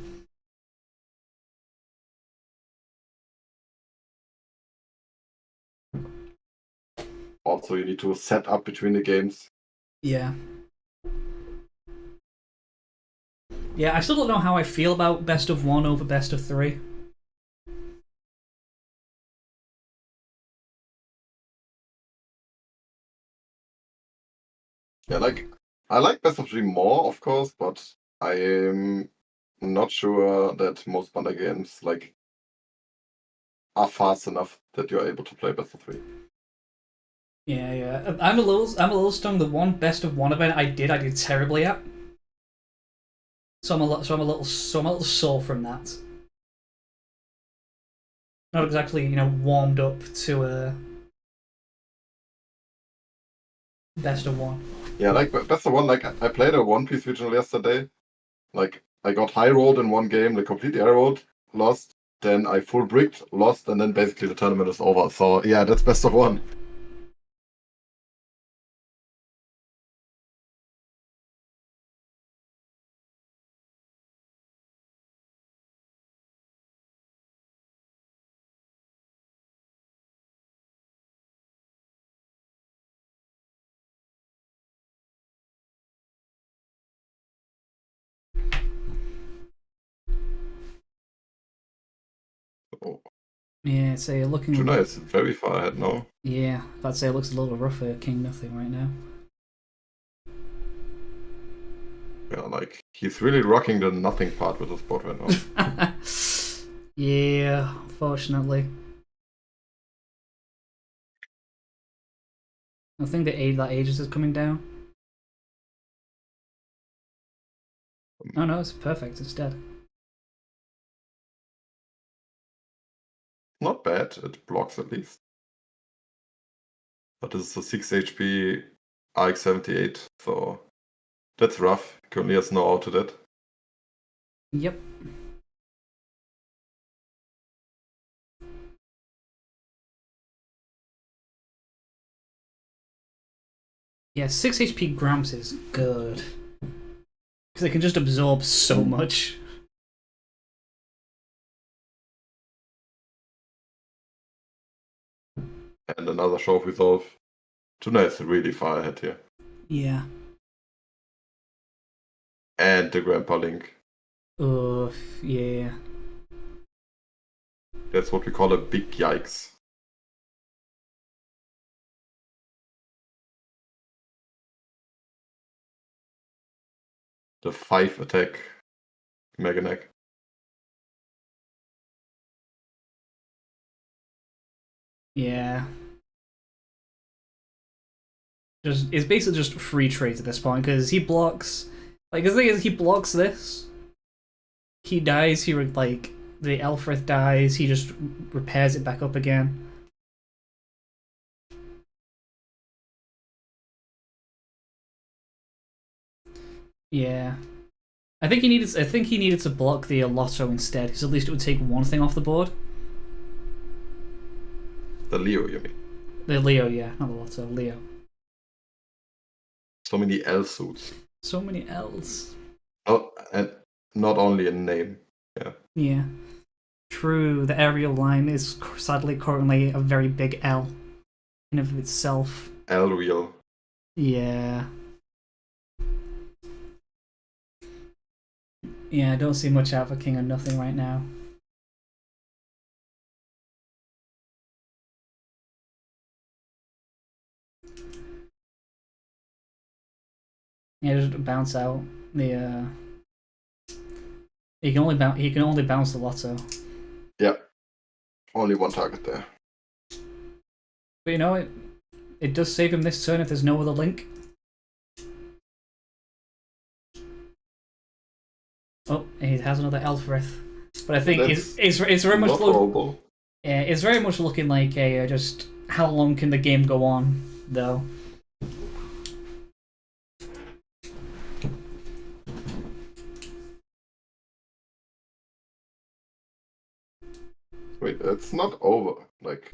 Also, you need to set up between the games. Yeah. Yeah, I still don't know how I feel about best of 1 over best of 3. Yeah, like I like best of 3 more, of course, but I am not sure that most Bandai games like are fast enough that you're able to play best of 3. Yeah. I'm a little stung. The one best of 1 event I did terribly at. So I'm a little sore from that. Not exactly, warmed up to a best of 1. Yeah, like best of 1. Like I played a One Piece regional yesterday. Like I got high rolled in one game, like completely air rolled, lost. Then I full bricked, lost, and then basically the tournament is over. So yeah, that's best of 1. Oh. Yeah, so you're looking. Juna is very far ahead now. Yeah, I'd say it looks a little rougher at King Nothing right now. Yeah, like he's really rocking the nothing part with the spot right now. Yeah, fortunately. I think the Aegis is coming down. Oh no, it's perfect instead. Not bad, it blocks at least. But this is a 6 HP RX-78, so that's rough. Currently has no auto that. Yep. Yeah, 6 HP Gramps is good. Because it can just absorb so much. And another show of resolve. Juna is really far ahead here. Yeah. And the Grandpa Link. Yeah. That's what we call a big yikes. The 5 attack Mega Neck. Yeah. It's basically just free trades at this point, because he blocks... Like, the thing is, he blocks this. He dies, he, like, the Elfrith dies, he just repairs it back up again. Yeah. I think he needed to block the Lotto instead, because at least it would take one thing off the board. The Leo, you mean? The Leo, yeah, not the Lotto, Leo. So many L suits. So many L's. Oh, and not only in name. Yeah. Yeah. True, the aerial line is sadly currently a very big L in of itself. L wheel. Yeah. Yeah, I don't see much out for King of Nothing right now. Yeah, just bounce out the he can only bounce the Lotto. Yeah. Only one target there. But you know it does save him this turn if there's no other link. Oh, he has another Elfrith. But I think it's very much it's very much looking like a just how long can the game go on though. Wait, it's not over. Like,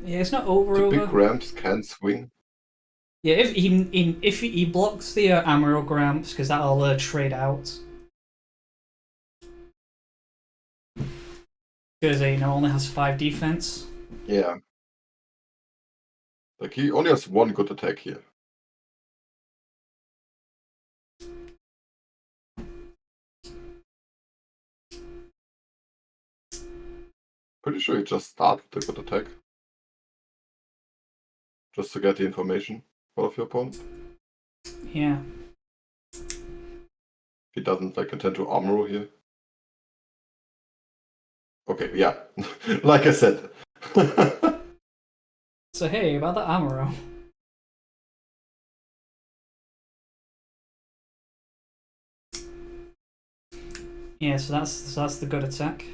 yeah, it's not over. The big ramps can swing. Yeah, if he blocks the Amaro Gramps, because that'll trade out. Because only has 5 defense. Yeah. Like he only has 1 good attack here. Pretty sure he just started the good attack. Just to get the information out of your opponent. Yeah. He doesn't like intend to armor here. Okay, yeah. Like I said. So hey, about the Amaro. Yeah, so that's the good attack.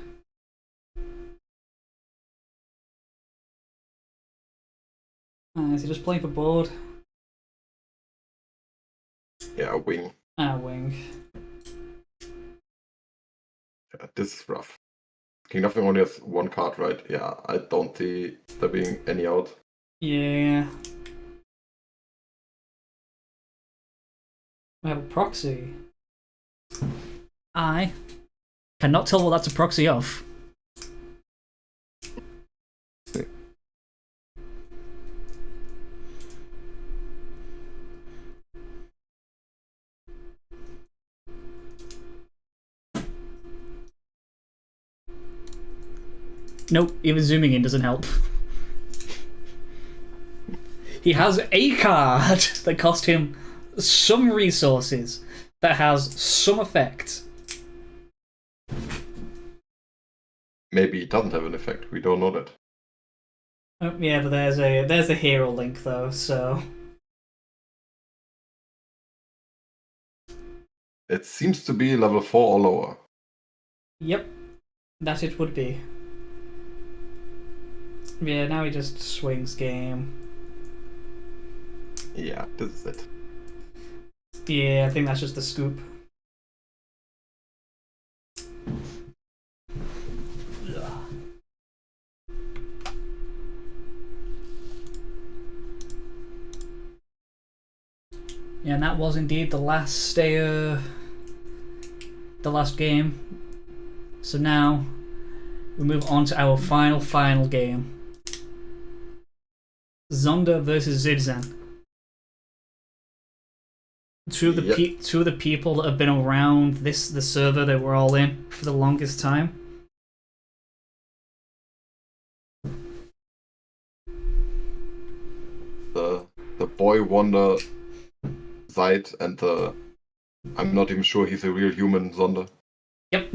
Is he just playing for board? Yeah, wing. Wing. Yeah, this is rough. King Nothing only has 1 card, right? Yeah, I don't see there being any out. Yeah. We have a proxy. I cannot tell what that's a proxy of. Nope, even zooming in doesn't help. He has a card that cost him some resources that has some effect. Maybe it doesn't have an effect. We don't know that. Yeah, but there's a hero link though, so It seems to be level 4 or lower. yep, that it would be. Yeah, now he just swings game. Yeah, this is it. Yeah, I think that's just the scoop. Yeah, and that was indeed the last game. So now we move on to our final game. Zonda versus Zidzan. Two of the people that have been around the server that we're all in for the longest time. The boy wonder Zeit and the I'm not even sure he's a real human Zonda. Yep.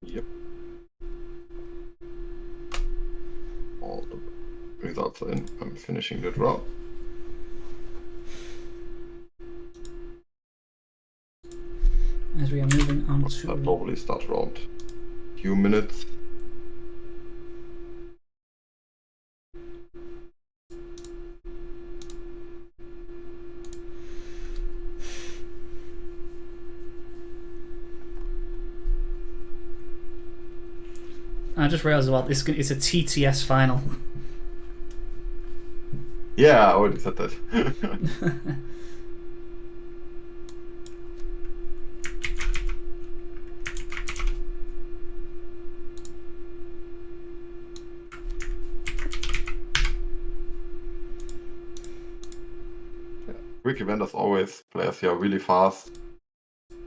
Yep. All the results are in. I'm finishing the draw. As we are moving on That to... probably start around few minutes. I just realised about this. It's a TTS final. Yeah, I already said that. Quick event as always. Players here are really fast.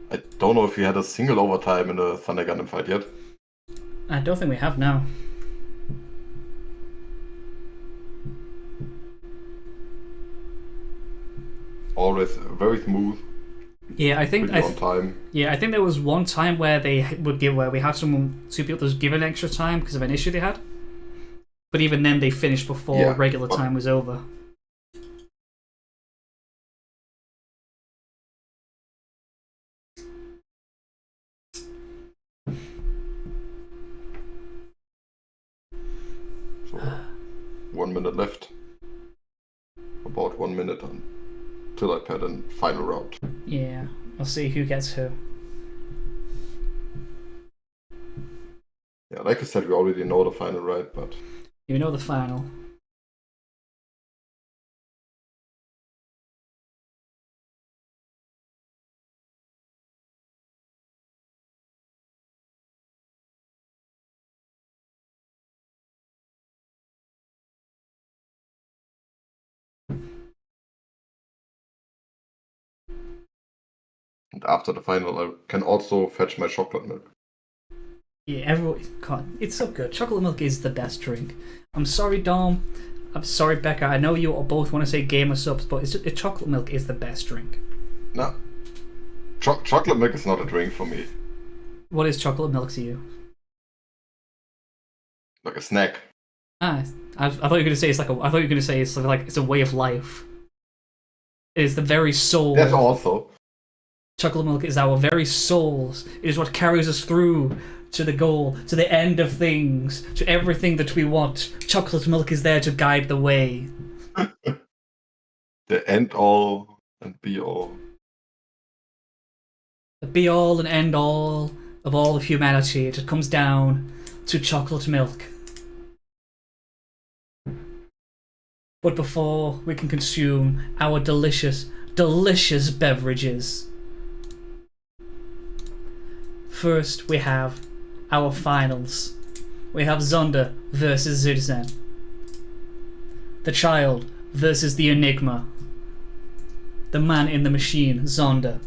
I don't know if we had a single overtime in the Thunder Gundam fight yet. I don't think we have now. Always very smooth. Yeah, I think Pretty on time. Yeah, I think there was one time where we had two people just given extra time because of an issue they had. But even then, they finished before regular time was over. So 1 minute left. About 1 minute until I pad in final round. Yeah, we'll see who gets who. Yeah, like I said, we already know the final, right? But You know the final. and after the final, I can also fetch my chocolate milk. Yeah, everyone. God, it's so good. Chocolate milk is the best drink. I'm sorry, Dom. I'm sorry, Becca. I know you both want to say gamer subs, but chocolate milk is the best drink. No, chocolate milk is not a drink for me. What is chocolate milk to you? Like a snack. I thought you were gonna say it's like I thought you were gonna say it's like it's a way of life. It is the very soul. That's also. Chocolate milk is our very souls. It is what carries us through to the goal, to the end of things, to everything that we want. Chocolate milk is there to guide the way. The end all and be all. The be all and end all of all of humanity. It comes down to chocolate milk. But before we can consume our delicious, delicious beverages, first we have our finals. We have Zonda versus Zuzen. The child versus the enigma. The man in the machine, Zonda.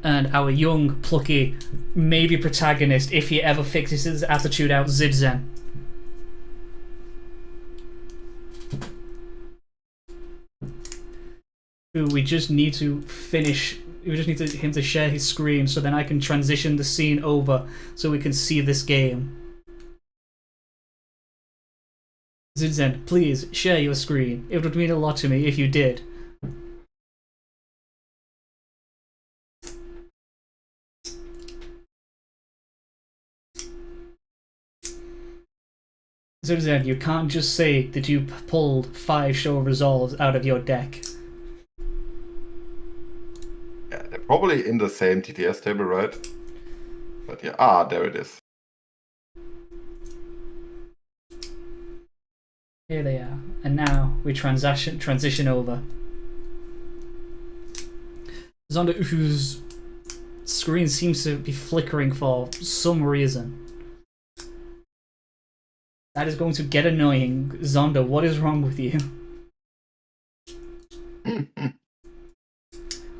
And our young, plucky, maybe protagonist, if he ever fixes his attitude out, Zidzen. Who we just need to finish. We just need him to share his screen so then I can transition the scene over so we can see this game. Zidzen, please share your screen. It would mean a lot to me if you did. Zidzen, you can't just say that you pulled 5 show resolves out of your deck. Yeah, they're probably in the same TTS table, right? But yeah, there it is. Here they are. And now we transition over. Zonda, whose screen seems to be flickering for some reason. That is going to get annoying. Zonda, what is wrong with you?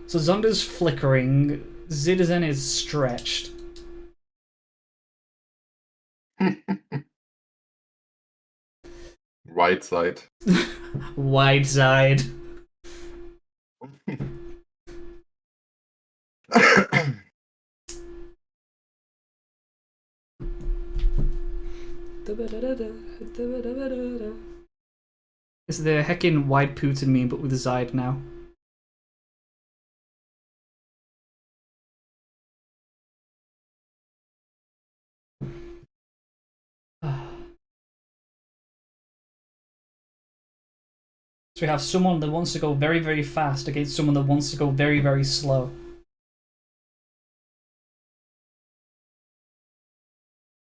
So Zonda's flickering. Zidzen is stretched. Right side. Wide side. It's the heckin' wide Putin meme, but with Zide now. So we have someone that wants to go very, very fast against someone that wants to go very, very slow.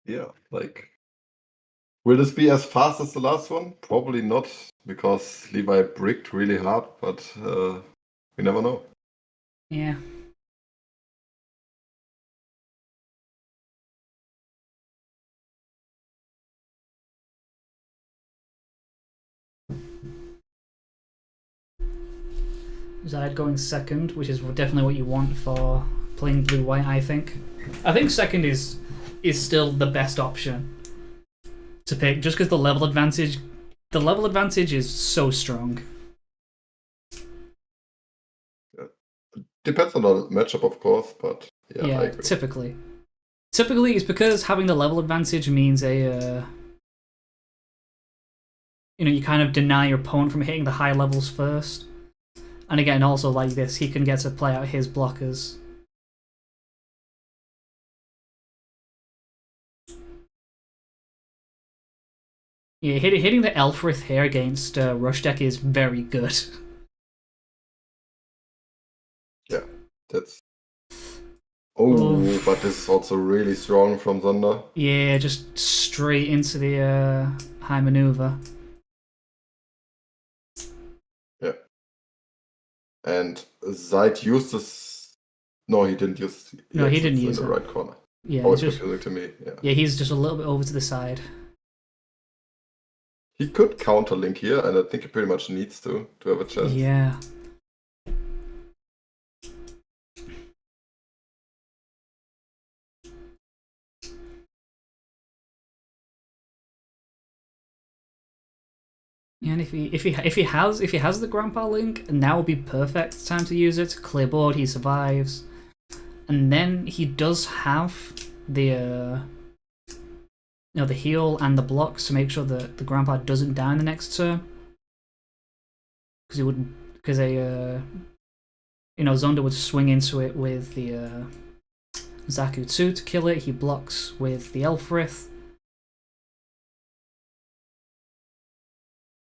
Yeah, like, will this be as fast as the last one? Probably not, because Levi bricked really hard, but we never know. Yeah. Zayed going second, which is definitely what you want for playing blue-white, I think. I think second is still the best option to pick, just because the level advantage is so strong. Depends on the matchup, of course, but yeah, Yeah, I agree. typically it's because having the level advantage means you kind of deny your opponent from hitting the high levels first. And again, also like this, he can get to play out his blockers. Yeah, hitting the Elfrith here against Rush Deck is very good. Yeah, that's... Oh, Oof. but this is also really strong from Thunder. Yeah, just straight into the high maneuver. Yeah. And Zayed used this... No, he didn't use... No, he didn't it's use in it. the right corner. Yeah, Always just, confusing to me, yeah. yeah, he's just a little bit over to the side. He could counter Link here, and I think he pretty much needs to have a chance. Yeah. And if he has the Grandpa Link, now would be perfect time to use it. Clear board, he survives, and then he does have the the heal and the blocks to make sure that the Grandpa doesn't die in the next turn. Because Zonda would swing into it with the Zaku 2 to kill it. He blocks with the Elfrith.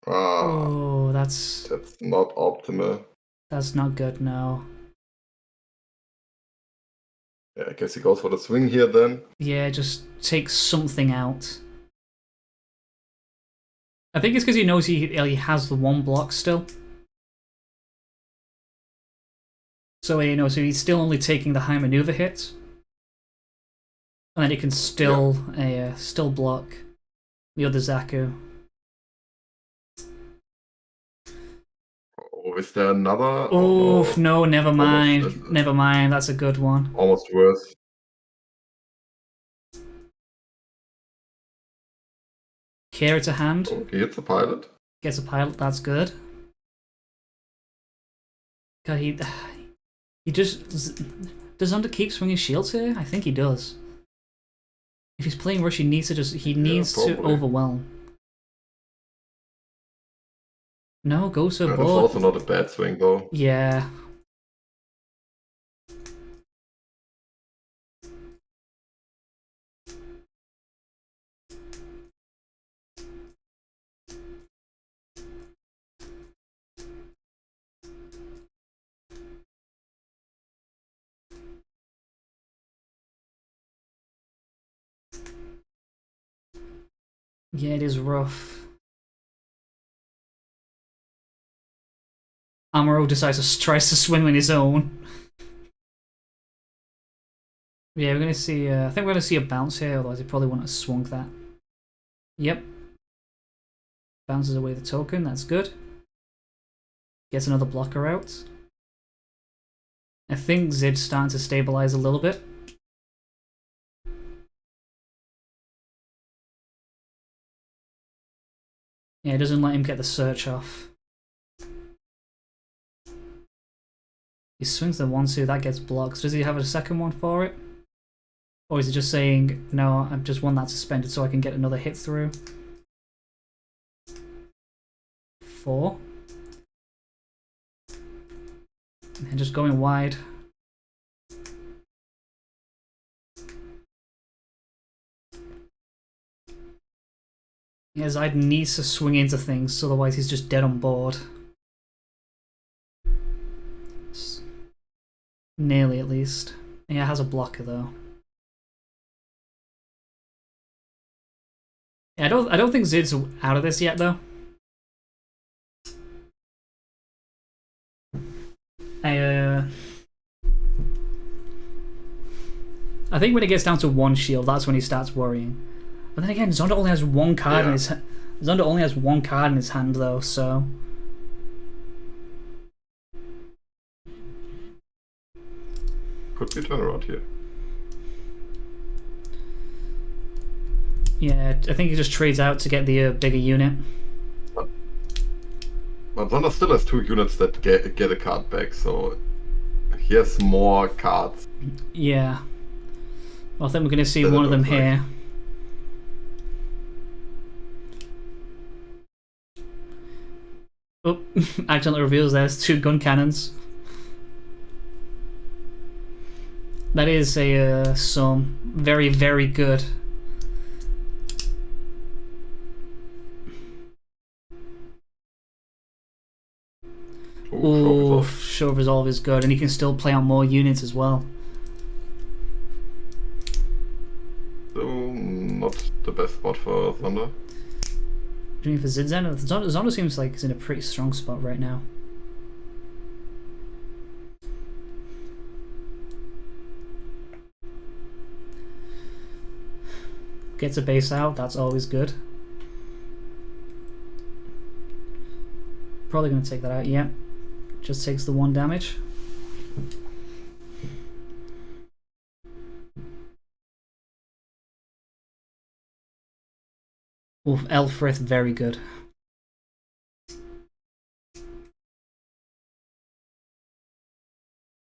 Oh, that's not optimal. That's not good, no. Yeah, I guess he goes for the swing here then. Yeah, just takes something out. I think it's because he knows he has the one block still. So so he's still only taking the high maneuver hit, and then he can still still block the other Zaku. Oh, is there another? Oh no, never mind. Almost, Never mind. That's a good one. Almost worse. Kira to hand. Oh, he hits a pilot. Gets a pilot. That's good. God, he just does Zonda keep swinging shields here? I think he does. If he's playing Rush, he needs to overwhelm. No, go to board. That's also not a bad swing though. Yeah. Yeah, it is rough. Amuro tries to swing on his own. Yeah, we're gonna see. I think we're gonna see a bounce here. Otherwise, he probably wouldn't have swung that. Yep. Bounces away the token. That's good. Gets another blocker out. I think Zid's starting to stabilize a little bit. Yeah, it doesn't let him get the search off. He swings the 1-2, that gets blocked. Does he have a second one for it? Or is he just saying, no, I just want that suspended so I can get another hit through? 4. And just going wide. Yeah, Zaid needs to swing into things, otherwise he's just dead on board. Nearly, at least. Yeah, it has a blocker though. Yeah, I don't think Zid's out of this yet though. I think when it gets down to one shield, that's when he starts worrying. But then again, Zonda only has one card in his Zonda only has one card in his hand though, so Could be turnaround here. yeah, I think he just trades out to get the bigger unit. But Zonda still has 2 units that get a card back, so he has more cards. Yeah. Well, I think we're going to see That one of them looks like. here. Oh, accidentally reveals there's 2 gun cannons. That is a some very, very good. Ooh, Show Resolve is good, and he can still play on more units as well. So, not the best spot for Zonda. Do you mean for Zidzen? Zonda seems like he's in a pretty strong spot right now. Gets a base out, that's always good. Probably going to take that out, yeah. Just takes the 1 damage. Oof, Elfrith, very good.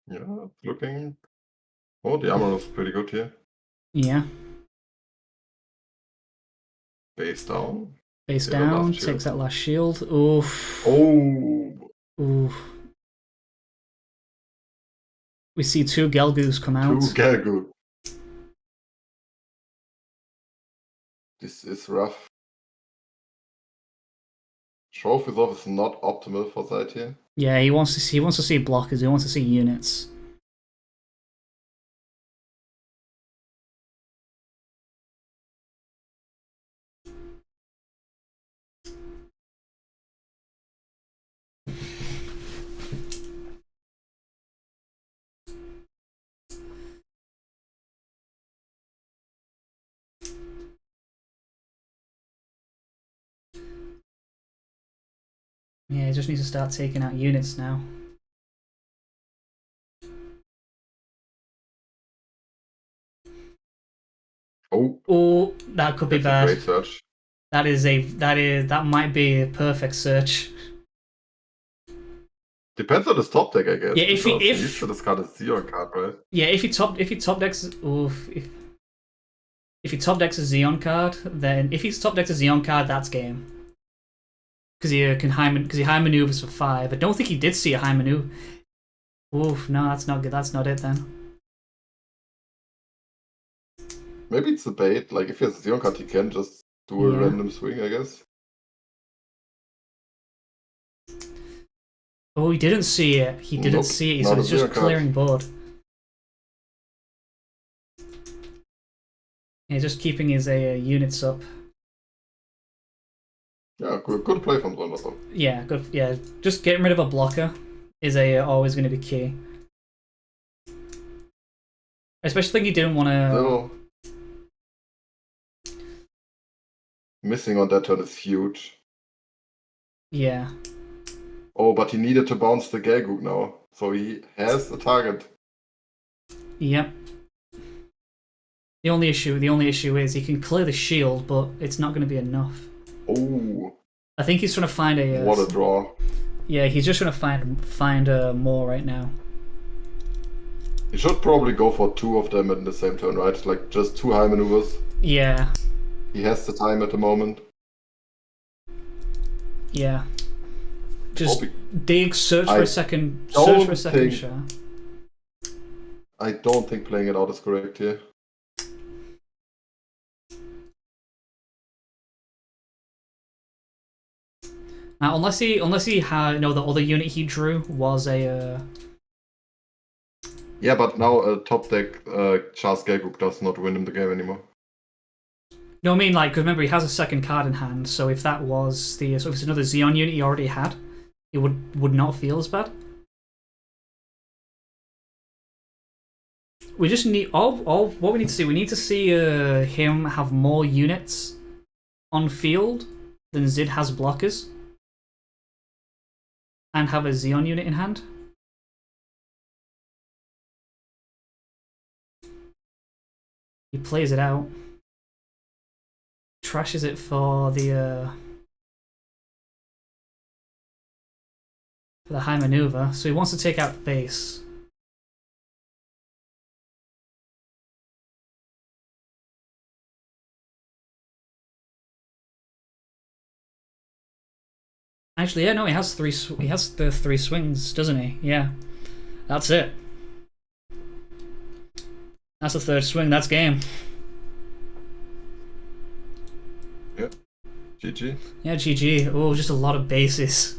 Yeah, looking. Oh, the armor is pretty good here. Yeah. Base down. Base down, takes that last shield. Oof. Oh. Oof. We see 2 Gelgoos come out. 2 Gelgoos. This is rough. Show Resolve is not optimal for Zid here. Yeah, he wants to see blockers, he wants to see units. Yeah, he just needs to start taking out units now. Oh, that could be bad. Great search. That might be a perfect search. Depends on his top deck, I guess. Yeah, if he needs to discard a Xeon card, right? Yeah, if he top decks if he top decks a Xeon card, then if he's top decks a Xeon card, that's game. Because he high maneuvers for 5. I don't think he did see a high maneuver. Oof, no, that's not good. That's not it then. Maybe it's a bait. Like, if he has a Xeon card, he can just do a random swing, I guess. Oh, he didn't see it. He didn't see it, so he's just clearing board. He's just keeping his units up. Yeah, good play from Zonda though. Yeah, good. Yeah, just getting rid of a blocker is always going to be key. Especially think he didn't want to. Missing on that turn is huge. Yeah. Oh, but he needed to bounce the Gelgoog now, so he has a target. Yep. The only issue is he can clear the shield, but it's not going to be enough. Oh. I think he's trying to find a. What a draw. Yeah, he's just trying to find more right now. He should probably go for 2 of them in the same turn, right? Like just 2 high maneuvers. Yeah. He has the time at the moment. Yeah. Just dig, search for a second shot. I don't think playing it out is correct here. Now, unless he had the other unit he drew was a. Yeah, but now top deck Charles Gelgook does not win him the game anymore. No, I mean, like, because remember, he has a second card in hand, so if that was the. So if it's another Xeon unit he already had, it would not feel as bad. We just need. All what we need to see, we need to see him have more units on field than Zid has blockers. And have a Xeon unit in hand. He plays it out. Trashes it for the high maneuver, so he wants to take out the base. Actually, yeah, no, he has three. He has the 3 swings, doesn't he? Yeah, that's it. That's the 3rd swing. That's game. Yeah, GG. Yeah, GG. Oh, just a lot of bases.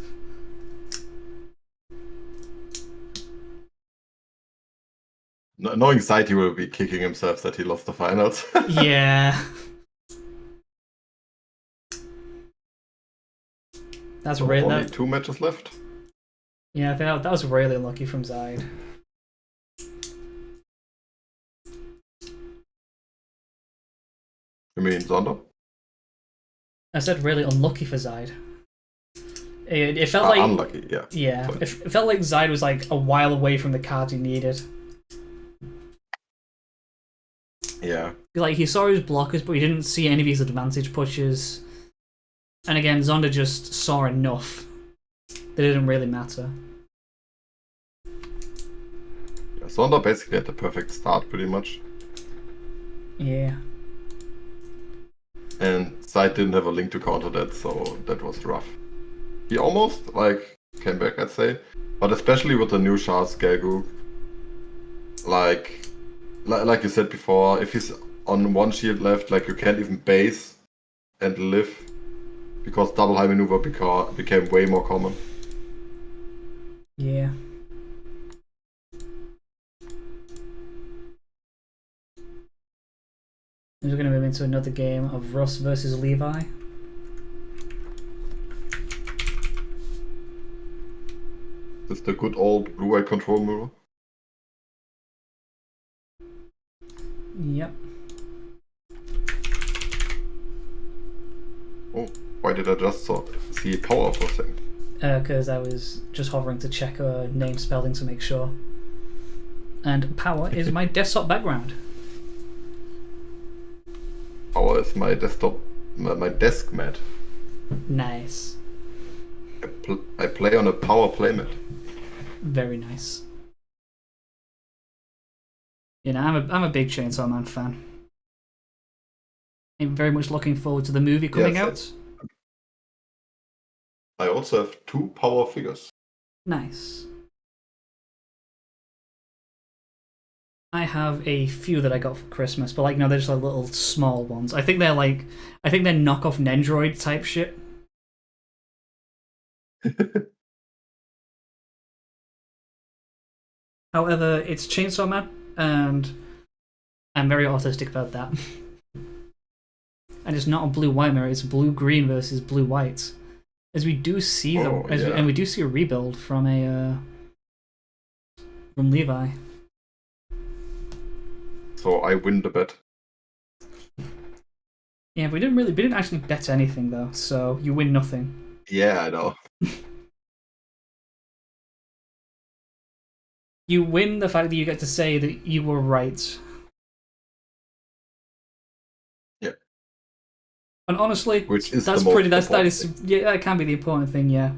Knowing Sight, he will be kicking himself that he lost the finals. Yeah. That's so really only 2 matches left. Yeah, I think that was really unlucky from Zide. You mean Zonder? I said really unlucky for Zide. It felt like unlucky, yeah. Yeah, it felt like Zide was like a while away from the cards he needed. Yeah. Like he saw his blockers, but he didn't see any of his advantage pushes. And again, Zonda just saw enough that it didn't really matter. Yeah, Zonder basically had the perfect start, pretty much. Yeah. And Sight didn't have a link to counter that, so that was rough. He almost, like, came back, I'd say. But especially with the new Charles Gelgook, like you said before, if he's on 1 shield left, like, you can't even base and live, because double high maneuver became way more common. Yeah. We're going to move into another game of Russ versus Levi. This is the good old blue-white control mirror. Yep. Oh, why did I just see power for a second? Because I was just hovering to check name spelling to make sure. And power is my desktop background. Power is my desktop, my desk mat. Nice. I play on a power playmat. Very nice. You know, I'm a big Chainsaw Man fan. I'm very much looking forward to the movie coming out. I also have 2 power figures. Nice. I have a few that I got for Christmas, but like no, they're just like little small ones. I think they're knockoff Nendroid type shit. However, it's Chainsaw Man, and I'm very autistic about that. And it's not a blue-white mirror; it's blue-green versus blue-white. As we do see and we do see a rebuild from from Levi. So I win the bet. Yeah, we didn't actually bet anything though, so you win nothing. Yeah, I know. You win the fact that you get to say that you were right. Yeah. And honestly, which is that can be the important thing, yeah.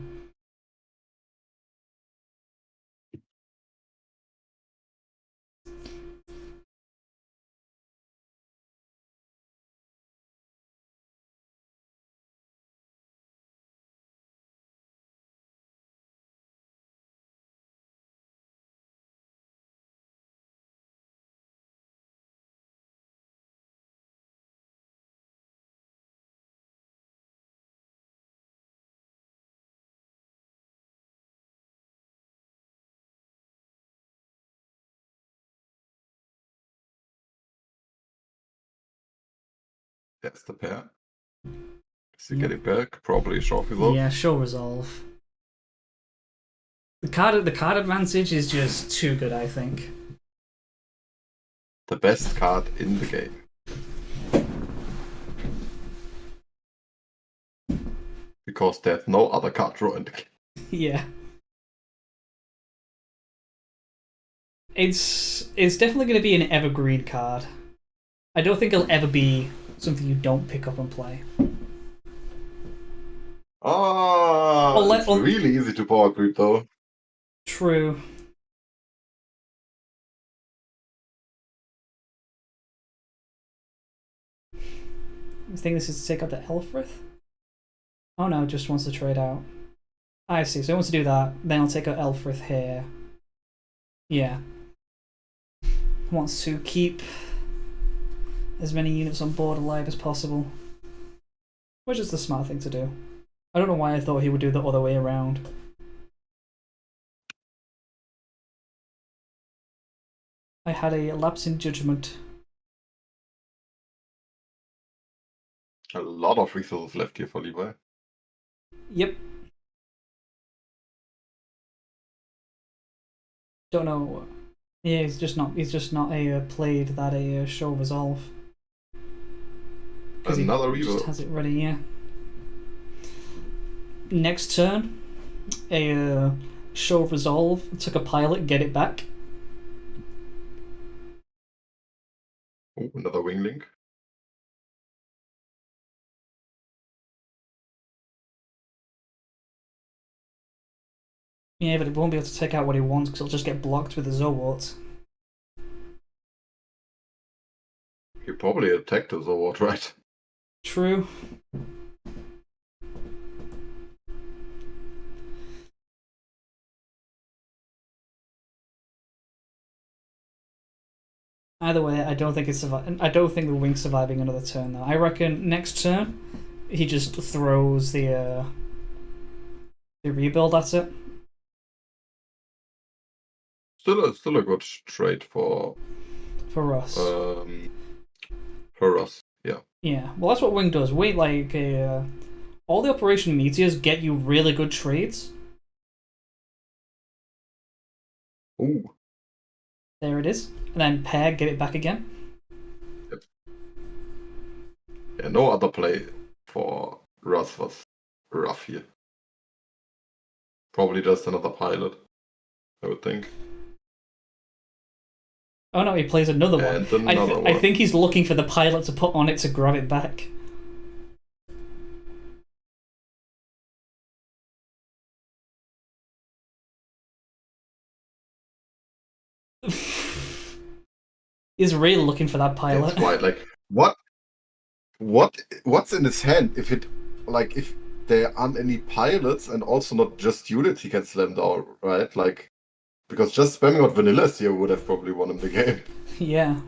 There's the pair. Is he Yep. getting back? Probably show resolve. Yeah, show resolve. The card advantage is just too good, I think. The best card in the game. Because there's no other card draw in the game. Yeah. It's definitely going to be an evergreen card. I don't think it'll ever be something you don't pick up and play. It's really easy to power creep though. True. I think this is to take out the Elfrith? Oh no, it just wants to trade out. I see, so he wants to do that, then I'll take out Elfrith here. Yeah. Wants to keep as many units on board alive as possible. Which is the smart thing to do. I don't know why I thought he would do the other way around. I had a lapse in judgment. A lot of resources left here for Levi. Yep. Don't know. Yeah, he's just not a played that a show resolve. Another he reroll. just has it ready, yeah. Next turn, a show resolve, took a pilot, get it back. Oh, another wing link. Yeah, but it won't be able to take out what he wants because it'll just get blocked with the Zowort. He probably attacked the Zowort, right? True. Either way, I don't think I don't think the wing's surviving another turn though. I reckon next turn he just throws the rebuild at it. Still a good trade for us. For us, yeah. Yeah, well, that's what Wing does. Wait, like all the Operation Meteors get you really good trades. Ooh. There it is, and then pair, get it back again. Yep. Yeah, no other play for Russ was rough here. Probably just another pilot, I would think. Oh no, he plays another one. I think he's looking for the pilot to put on it to grab it back. He's really looking for that pilot. That's right. Like what's in his hand? If there aren't any pilots and also not just units he can slam down, right? Like, because just spamming out vanillas here would have probably won him the game. Yeah.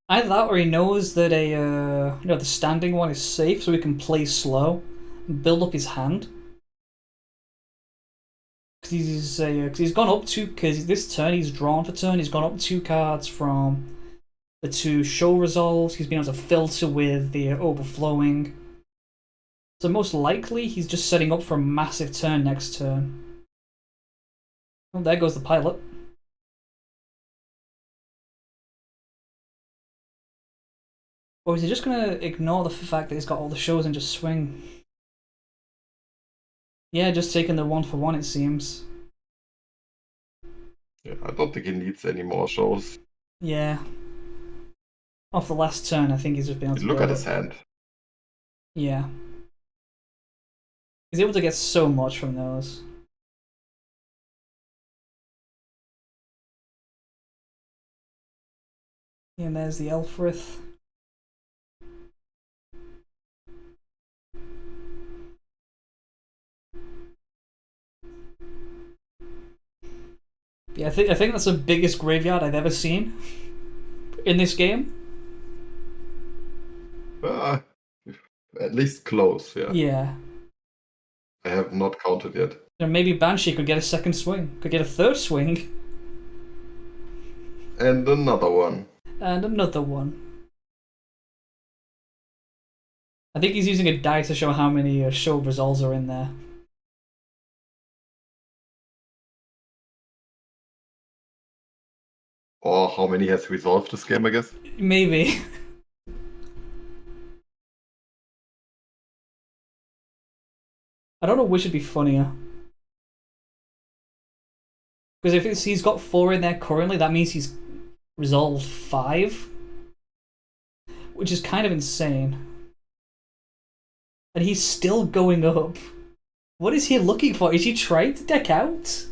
Either that or he knows that the standing one is safe, so he can play slow and build up his hand. Because he's gone up because this turn he's drawn for turn, he's gone up 2 cards from the 2 show resolves, he's been able to filter with the overflowing. So most likely he's just setting up for a massive turn next turn. Oh, there goes the pilot. Or is he just gonna ignore the fact that he's got all the shows and just swing? Yeah, just taking the 1-for-1 it seems. Yeah, I don't think he needs any more shows. Yeah. Off the last turn, I think he's just been able to look at his hand. Yeah. He's able to get so much from those. And there's the Elfrith. Yeah, I think that's the biggest graveyard I've ever seen in this game. At least close, yeah. Yeah. I have not counted yet. Maybe Banshee could get a second swing, could get a third swing. And another one. And another one. I think he's using a die to show how many show resolves are in there. Or how many has resolved this game, I guess. Maybe. I don't know which would be funnier. Because if he's got 4 in there currently, that means he's resolved 5. Which is kind of insane. And he's still going up. What is he looking for? Is he trying to deck out?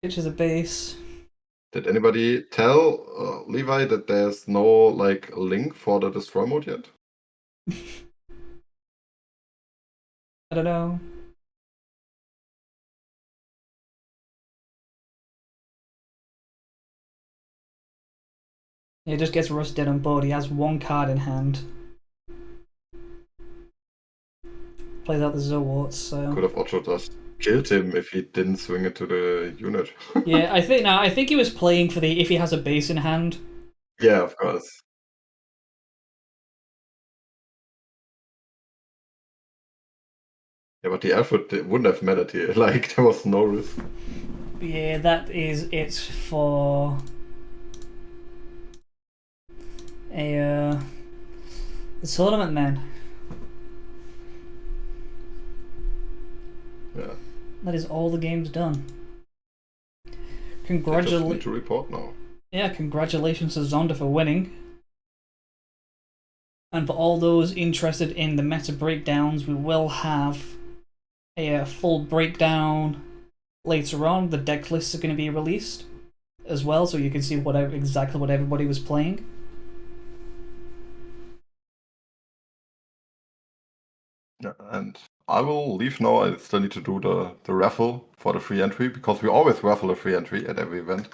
Which is a base. Did anybody tell Levi that there's no like link for the destroy mode yet? I don't know. He just gets rusted on board. He has 1 card in hand. Plays out the Zowarts, so... Could have also just killed him if he didn't swing it to the unit. Yeah, I think he was playing for the if he has a base in hand. Yeah, of course. Yeah, but the effort wouldn't have mattered here. Like, there was no risk. Yeah, that is it for the tournament then. Yeah. That is all the games done. I just Congratulations. need to report now. Yeah, congratulations to Zonda for winning. And for all those interested in the meta breakdowns, we will have a full breakdown later on. The deck lists are going to be released as well, so you can see exactly what everybody was playing. Yeah, and I will leave now. I still need to do the raffle for the free entry, because we always raffle a free entry at every event.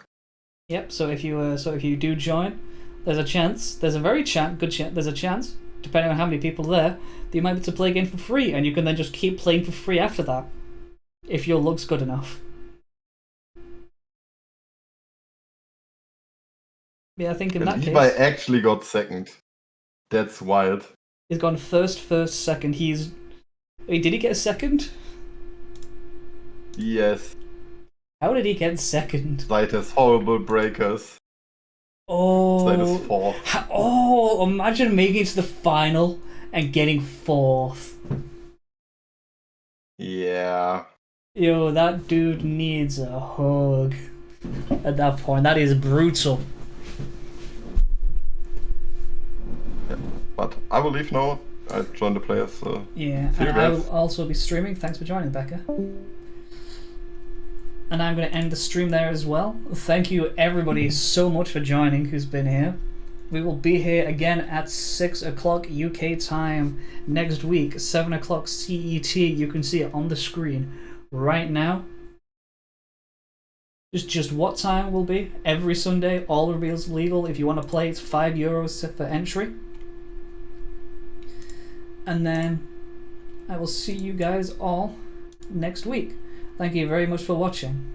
Yep. So if you do join, there's a chance. There's a very good chance. There's a chance, depending on how many people are there, that you might be able to play again for free, and you can then just keep playing for free after that, if your luck's good enough. Yeah, I think in that Levi case, actually got second. That's wild. he's gone first, second. Wait, did he get a second? Yes. How did he get second? Sight has horrible breakers. Oh. Sight is fourth. Oh, imagine making it to the final and getting 4th. Yeah. Yo, that dude needs a hug. At that point, that is brutal. Yeah. But I will leave now. I joined the players. Yeah, see you and I guys. will also be streaming. Thanks for joining, Becca. And I'm going to end the stream there as well. Thank you everybody so much for joining who's been here. We will be here again at 6 o'clock UK time next week, 7 o'clock CET. You can see it on the screen right now. Just what time will be every Sunday. All reveals legal. If you want to play, it's €5 for entry. And then I will see you guys all next week. Thank you very much for watching.